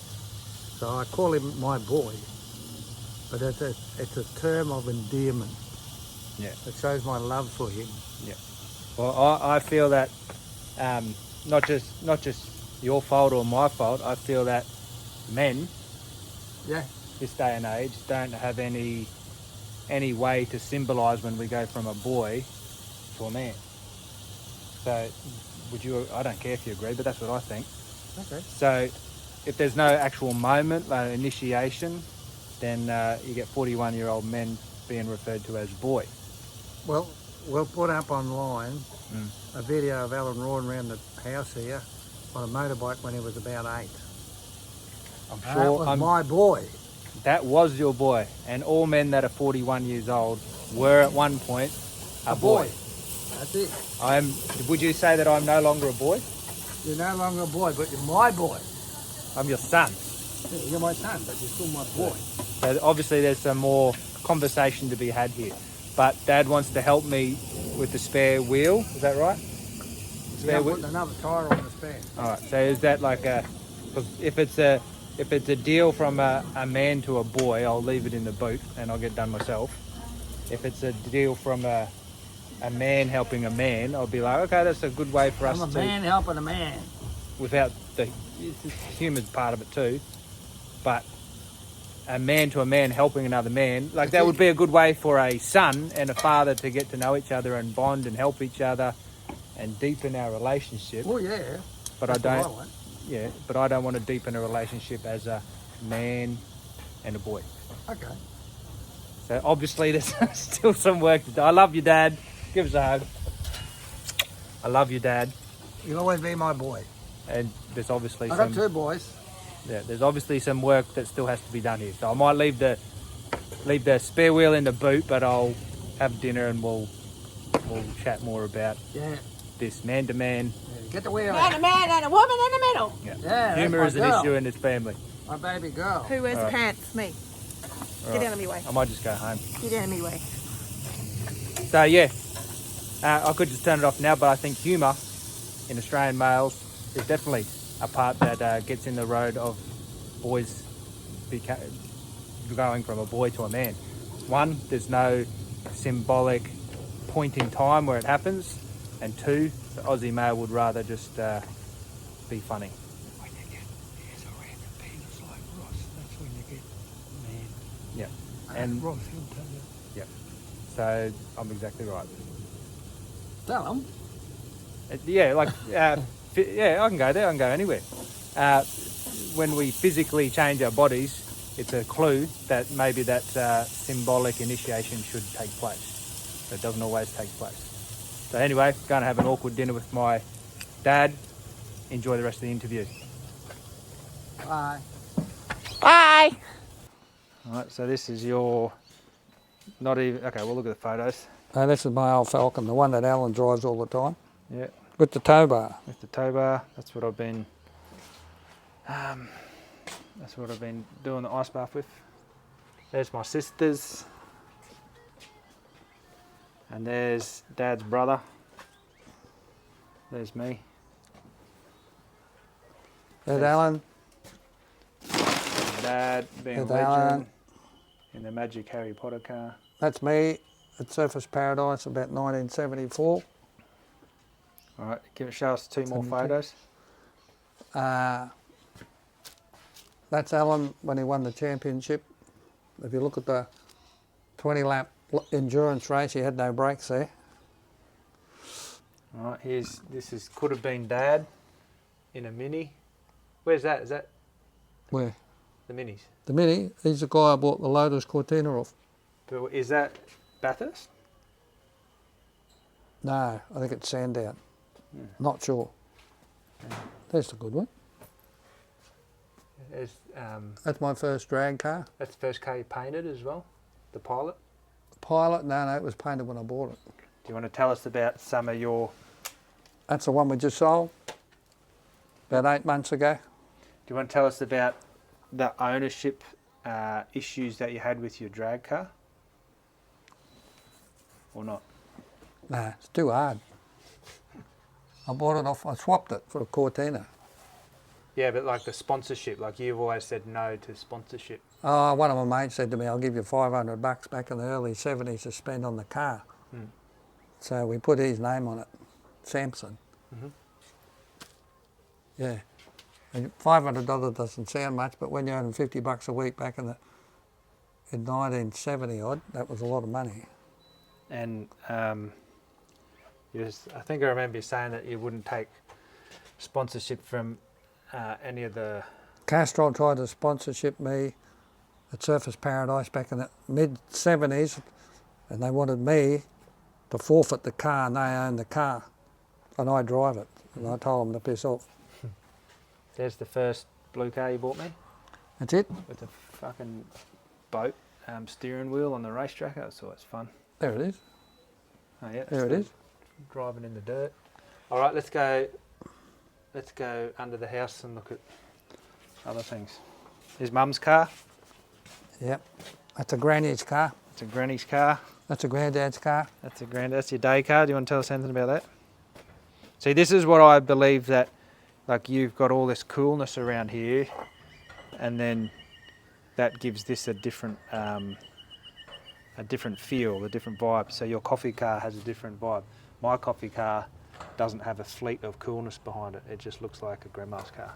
So I call him my boy, but it's a term of endearment. Yeah. It shows my love for him. Yeah. Well, I feel that not just your fault or my fault. I feel that men, Yeah. this day and age, don't have any way to symbolise when we go from a boy to a man. So, I don't care if you agree, but that's what I think. Okay. So, if there's no actual moment, like initiation, then you get 41-year-old men being referred to as boy. Well, we'll put up online a video of Alan roaring around the house here on a motorbike when he was about 8. I'm That sure was my boy. that was your boy, and all men that are 41 years old were at one point a boy. That's it. Would you say that I'm no longer a boy? You're no longer a boy, but you're my boy. I'm your son. You're my son, but you're still my boy. So obviously there's some more conversation to be had here. But Dad wants to help me with the spare wheel. Is that right? Yeah, I'm putting another tyre on the spare. All right. So is that like if it's a deal from a man to a boy, I'll leave it in the boot and I'll get done myself. If it's a deal from a man helping a man, I'll be like, okay, that's a good way for us I'm a to, man helping a man. without the human part of it too, but a man to a man helping another man, like that would be a good way for a son and a father to get to know each other and bond and help each other and deepen our relationship. Oh yeah. But That's I what don't. want. yeah, but I don't want to deepen a relationship as a man and a boy. Okay. So obviously there's still some work to do. I love you, Dad. Give us a hug. I love you, Dad. You'll always be my boy. And there's obviously I've some... got 2 boys. Yeah, there's obviously some work that still has to be done here. So I might leave the spare wheel in the boot, but I'll have dinner and we'll chat more about this man to man. Yeah. Get the wheel Man, a man and a woman in the middle. Yeah, Humour that's is my an girl. issue in this family. My baby girl. Who wears Alright. pants? Me. Get out of my way. I might just go home. Get out of my way. So yeah, I could just turn it off now, but I think humour in Australian males is definitely a part that gets in the road of boys going from a boy to a man. One, there's no symbolic point in time where it happens, and 2, the Aussie male would rather just be funny. When you get here's a random penis like Ross, that's when you get man. Yeah, and Ross, he'll tell you. yeah, so I'm exactly right. Tell him. Yeah, like yeah, I can go there. I can go anywhere. When we physically change our bodies, it's a clue that maybe that symbolic initiation should take place. But it doesn't always take place. So anyway, going to have an awkward dinner with my dad. Enjoy the rest of the interview. Bye. Bye. All right, so this is your... Not even... Okay, we'll look at the photos. This is my old Falcon, the one that Alan drives all the time. Yeah, With the tow bar. with the tow bar. That's what I've been... that's what I've been doing the ice bath with. There's my sisters. And there's Dad's brother. There's me. There's Alan. Dad being a There's legend Alan. in the magic Harry Potter car. That's me at Surfers Paradise about 1974. All right, show us 2 more 72. photos. That's Alan when he won the championship. If you look at the 20-lap endurance race, he had no brakes there. All right, could have been Dad in a Mini. Where's that? Is that Where? the Minis? The Mini, he's the guy I bought the Lotus Cortina off. But is that Bathurst? No, I think it's Sandown. Not sure. That's a good one. There's, That's my first drag car. that's the first car you painted as well, the Pilot. Pilot, no, it was painted when I bought it. Do you want to tell us about some of your... That's the one we just sold about 8 months ago. Do you want to tell us about the ownership issues that you had with your drag car? Or not? Nah, it's too hard. I bought it off, I swapped it for a Cortina. Yeah, but like the sponsorship, like you've always said no to sponsorship. Oh, one of my mates said to me, I'll give you $500 back in the early 70s to spend on the car. So we put his name on it, Samson. Yeah. And $500 doesn't sound much, but when you're earning $50 a week back in 1970 odd, that was a lot of money. And I think I remember you saying that you wouldn't take sponsorship from any of the... Castrol tried to sponsorship me at Surfers Paradise back in the mid-70s, and they wanted me to forfeit the car, and they own the car, and I drive it. And I told them to piss off. There's the first blue car you bought me, That's it. with a fucking boat steering wheel on the racetrack. That's always fun. There it is. Oh yeah, There it is. Driving in the dirt. All right, let's go under the house and look at other things. Here's Mum's car. Yep. That's a granny's car. It's a granny's car. That's a granddad's car. That's your day car. Do you want to tell us anything about that? See, this is what I believe, that like you've got all this coolness around here, and then that gives this a different feel, a different vibe. So your coffee car has a different vibe. My coffee car doesn't have a fleet of coolness behind it. It just looks like a grandma's car.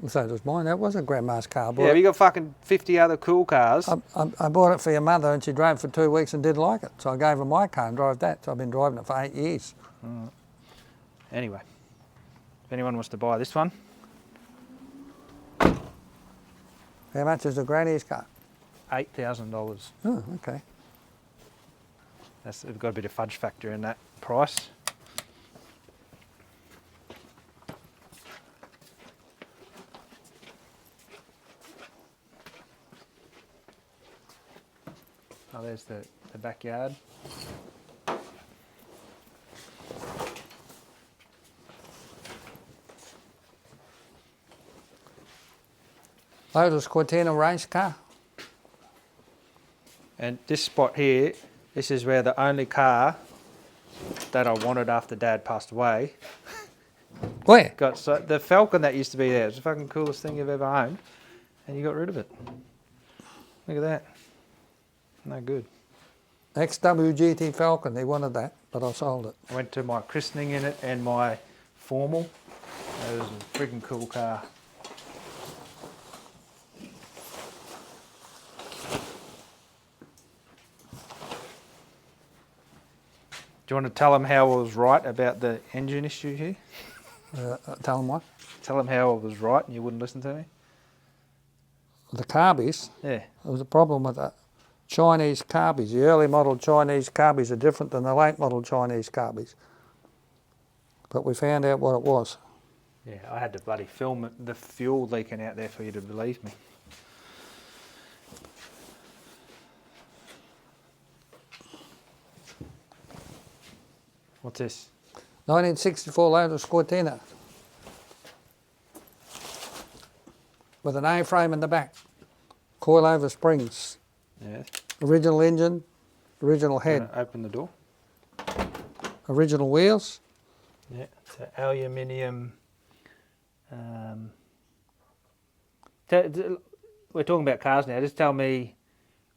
So does mine. That was a grandma's car. I bought Yeah, it. we got fucking 50 other cool cars. I bought it for your mother, and she drove for 2 weeks and didn't like it. So I gave her my car and drove that. So I've been driving it for 8 years. Anyway, if anyone wants to buy this one, How much is the granny's car? $8,000. Oh, okay. We've got a bit of fudge factor in that price. Oh, there's the backyard. Lotus Cortina race car. And this spot here, this is where the only car that I wanted after Dad passed away Where? got. So the Falcon that used to be there, it's the fucking coolest thing you've ever owned, and you got rid of it. Look at that. No good. XWGT Falcon, he wanted that, but I sold it. I went to my christening in it and my formal. It was a freaking cool car. Do you want to tell them how I was right about the engine issue here? Tell them what? Tell them how I was right and you wouldn't listen to me? The carbies, Yeah. there was a problem with the Chinese carbies. The early model Chinese carbies are different than the late model Chinese carbies. But we found out what it was. Yeah, I had to bloody film it, the fuel leaking out there for you to believe me. What's this? 1964 Lotus Cortina. With an A-frame in the back. Coilover springs. Yeah. Original engine, original head, Gonna open the door. original wheels. Yeah, it's an aluminium. We're talking about cars now. Just tell me,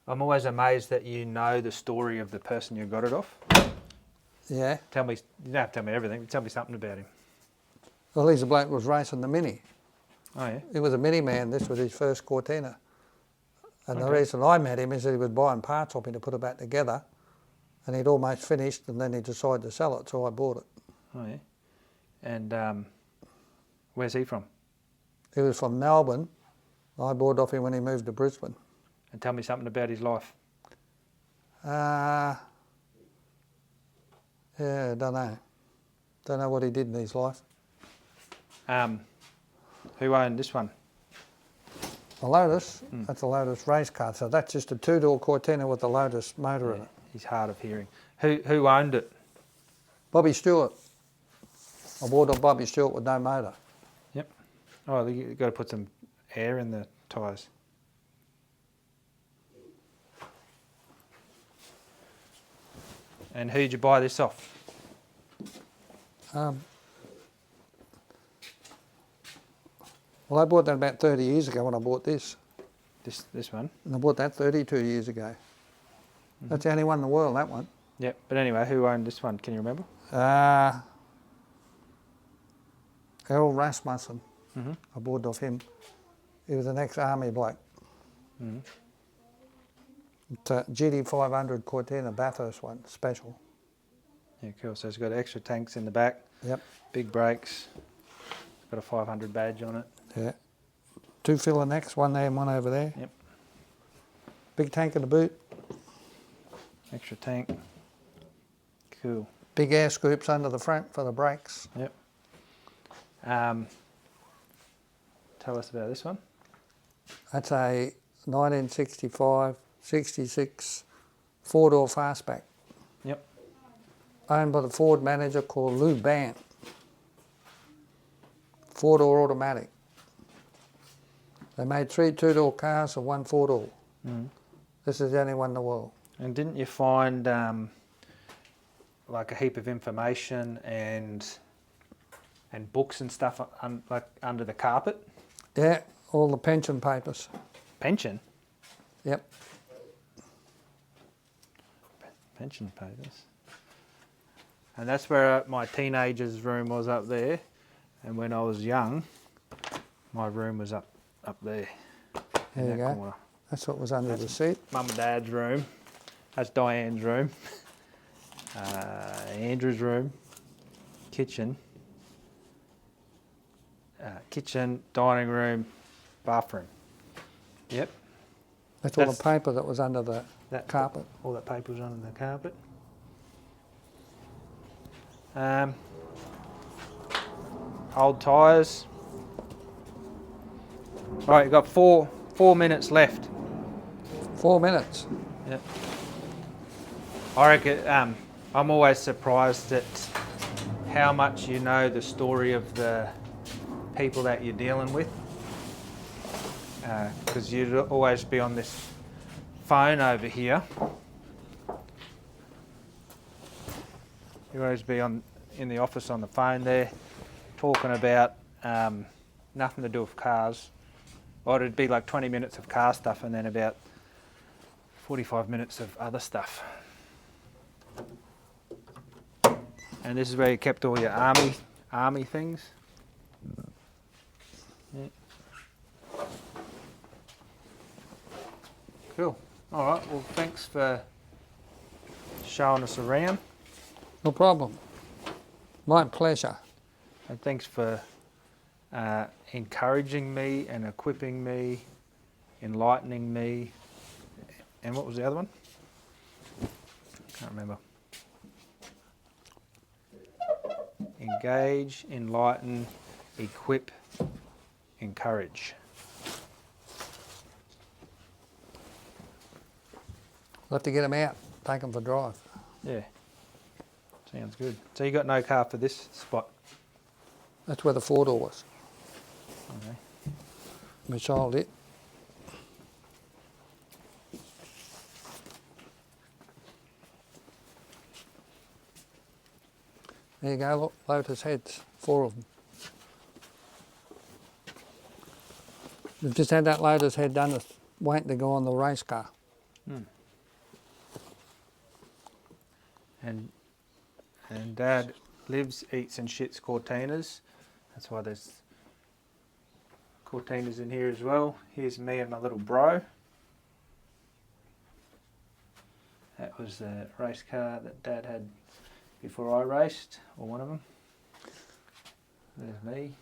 I'm always amazed that you know the story of the person you got it off. Yeah. Tell me, you don't have to tell me everything, but tell me something about him. Well, he's a bloke who was racing the Mini. Oh, yeah? He was a Mini man. This was his first Cortina. And the Okay. reason I met him is that he was buying parts off me to put it back together. And he'd almost finished, and then he decided to sell it, so I bought it. Oh, yeah. And where's he from? He was from Melbourne. I bought it off him when he moved to Brisbane. And tell me something about his life. Yeah, don't know. Don't know what he did in his life. Who owned this one? The Lotus, that's a Lotus race car. So that's just a two-door Cortina with the Lotus motor in it. He's hard of hearing. Who owned it? Bobby Stewart. I bought it off Bobby Stewart with no motor. Yep. Oh, you've got to put some air in the tyres. And who'd you buy this off? Well, I bought that about 30 years ago when I bought this. This one? And I bought that 32 years ago. That's the only one in the world, that one. Yep. But anyway, who owned this one? Can you remember? Errol Rasmussen. Mhm. I bought it off him. He was an ex-army bloke. Mhm. It's a GT500 Cortina, Bathurst one, special. Yeah, cool. So it's got extra tanks in the back. Yep. Big brakes. Got a 500 badge on it. Yeah. Two filler necks, one there and one over there. Yep. Big tank in the boot. Extra tank. Cool. Big air scoops under the front for the brakes. Yep. Tell us about this one. That's a 1965, 66 four-door fastback. Yep. Owned by the Ford manager called Lou Bant. Four-door automatic. They made 3 two-door cars and 1 four-door. Mm. This is the only one in the world. And didn't you find like a heap of information and books and stuff like under the carpet? Yeah, all the pension papers. Pension? Yep. Pension papers. And that's where my teenager's room was up there. And when I was young, my room was up there. There in you that go. corner. That's what was under the seat. Mum and Dad's room. That's Diane's room. Andrew's room. Kitchen. Kitchen, dining room, bathroom. Yep. That's all That's- the paper that was under the That carpet. All that paper was under the carpet. Old tyres. All right, you've got four minutes left. 4 minutes. Yep. I reckon I'm always surprised at how much you know the story of the people that you're dealing with. Because you'd always be on this phone over here. You'd always be in the office on the phone there, talking about nothing to do with cars. Or it'd be like 20 minutes of car stuff and then about 45 minutes of other stuff. And this is where you kept all your army things. Yeah. Cool. All right. Well, thanks for showing us around, No problem. My pleasure. and thanks for encouraging me and equipping me, enlightening me. And what was the other one? Can't remember. Engage, enlighten, equip, encourage. We'll have to get them out, take them for a drive. Yeah. Sounds good. So you got no car for this spot? That's where the 4-door was. Okay. We sold it. There you go, look, Lotus heads, 4 of them. We've just had that Lotus head done, it's waiting to go on the race car. And Dad lives, eats and shits Cortinas. That's why there's Cortinas in here as well. Here's me and my little bro. That was the race car that Dad had before I raced, or one of them. There's me.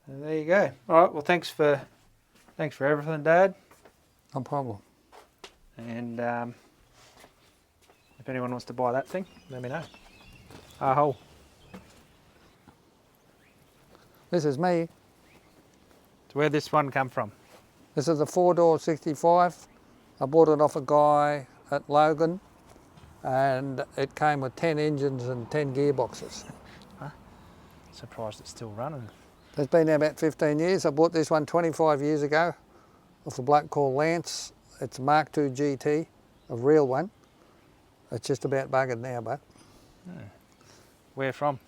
And there you go. All right. Well, thanks for everything, Dad. No problem. And if anyone wants to buy that thing, let me know. Oh, This is me. so where'd this one come from? This is a 4-door 65. I bought it off a guy at Logan and it came with 10 engines and 10 gearboxes. Surprised it's still running. It's been there about 15 years. I bought this one 25 years ago off a bloke called Lance. It's a Mark II GT, a real one. It's just about buggered now, but Where from?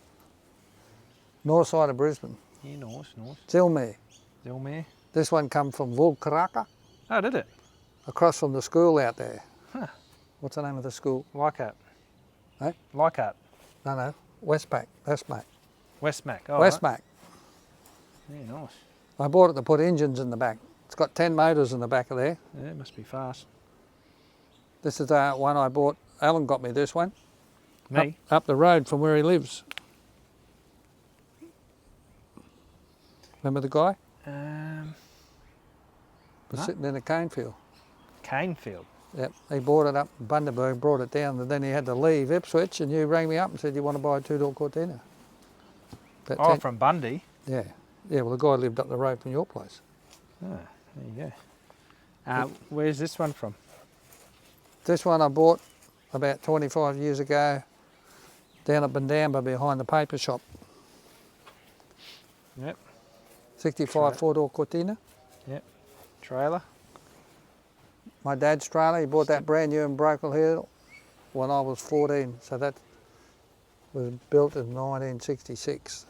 north side of Brisbane, Yeah, nice. Zilmere. Zilmere. This one come from Vulkaraka, Oh, did it? across from the school out there. Huh. What's the name of the school? Leichhardt. Eh? Leichhardt. No, Westpac, Westpac. Westmac. Oh, Westpac. Right. Yeah, nice. I bought it to put engines in the back. It's got 10 motors in the back of there. Yeah, it must be fast. This is the one I bought. Alan got me this one. Me? Up the road from where he lives. Remember the guy? Was No. sitting in a cane field. Canefield. Yep, he bought it up in Bundaberg, brought it down, and then he had to leave Ipswich, and you rang me up and said you want to buy a 2-door Cortina. About Oh, 10 from Bundy. Yeah, well the guy lived up the road from your place. Oh, there you go. Where's this one from? This one I bought about 25 years ago down at Bundamba behind the paper shop. Yep. 65 4-door Cortina. Yep. Trailer. My dad's trailer, he bought that brand new in Broken Hill when I was 14, so that was built in 1966.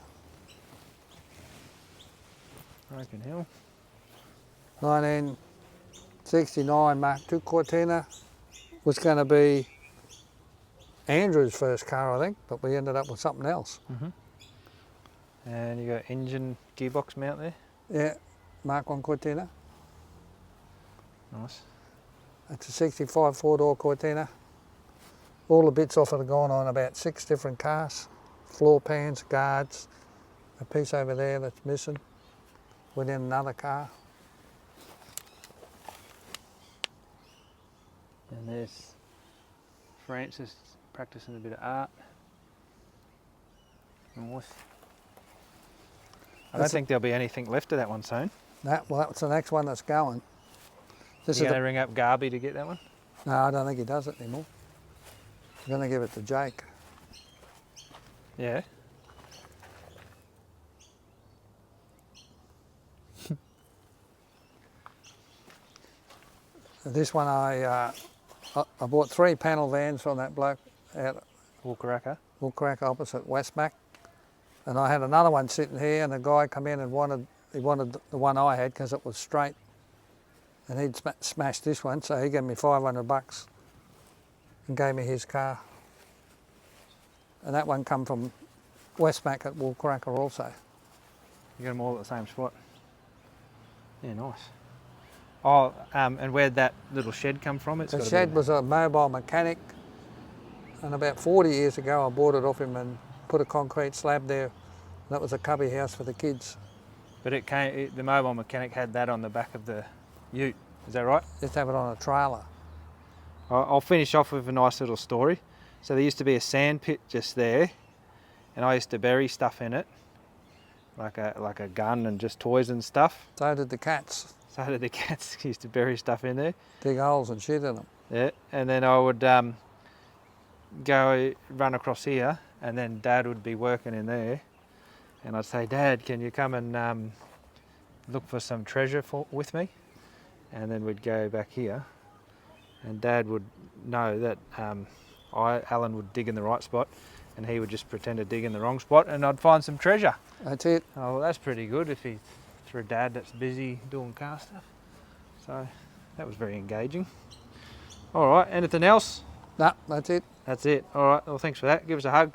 Broken Hill. 1969 Mark II Cortina was going to be Andrew's first car, I think, but we ended up with something else. And you got engine gearbox mount there. Yeah, Mark I Cortina. Nice. It's a 65 4-door Cortina. All the bits off it have gone on about 6 different cars. Floor pans, guards, a piece over there that's missing within another car. And there's Francis practicing a bit of art. Nice. I don't That's think there'll be anything left of that one soon. Well, that's the next one that's going. This You is going to ring up Garby to get that one? No, I don't think he does it anymore. I'm going to give it to Jake. Yeah. This one I bought 3 panel vans from that bloke out Walkaraka. Woolcrack opposite Westmac, and I had another one sitting here, and a guy come in and wanted the one I had because it was straight, and he'd smashed this one, so he gave me $500 and gave me his car. And that one come from Westmac at Woolcracker also. You got them all at the same spot. Yeah, nice. Oh, and where'd that little shed come from? The shed was a mobile mechanic, and about 40 years ago I bought it off him and put a concrete slab there. That was a cubby house for the kids. But the mobile mechanic had that on the back of the ute. Is that right? Just have it on a trailer. I'll finish off with a nice little story. So there used to be a sand pit just there, and I used to bury stuff in it, like a gun and just toys and stuff. So did the cats. So did the cats. Used to bury stuff in there. Dig holes and shit in them. Yeah, and then I would go run across here, and then Dad would be working in there, and I'd say, Dad, can you come and look for some treasure with me? And then we'd go back here, and Dad would know that Alan would dig in the right spot, and he would just pretend to dig in the wrong spot, and I'd find some treasure. That's it. Oh, well, that's pretty good for a dad that's busy doing car stuff. So that was very engaging. All right, anything else? No, that's it. That's it. All right, well, thanks for that. Give us a hug.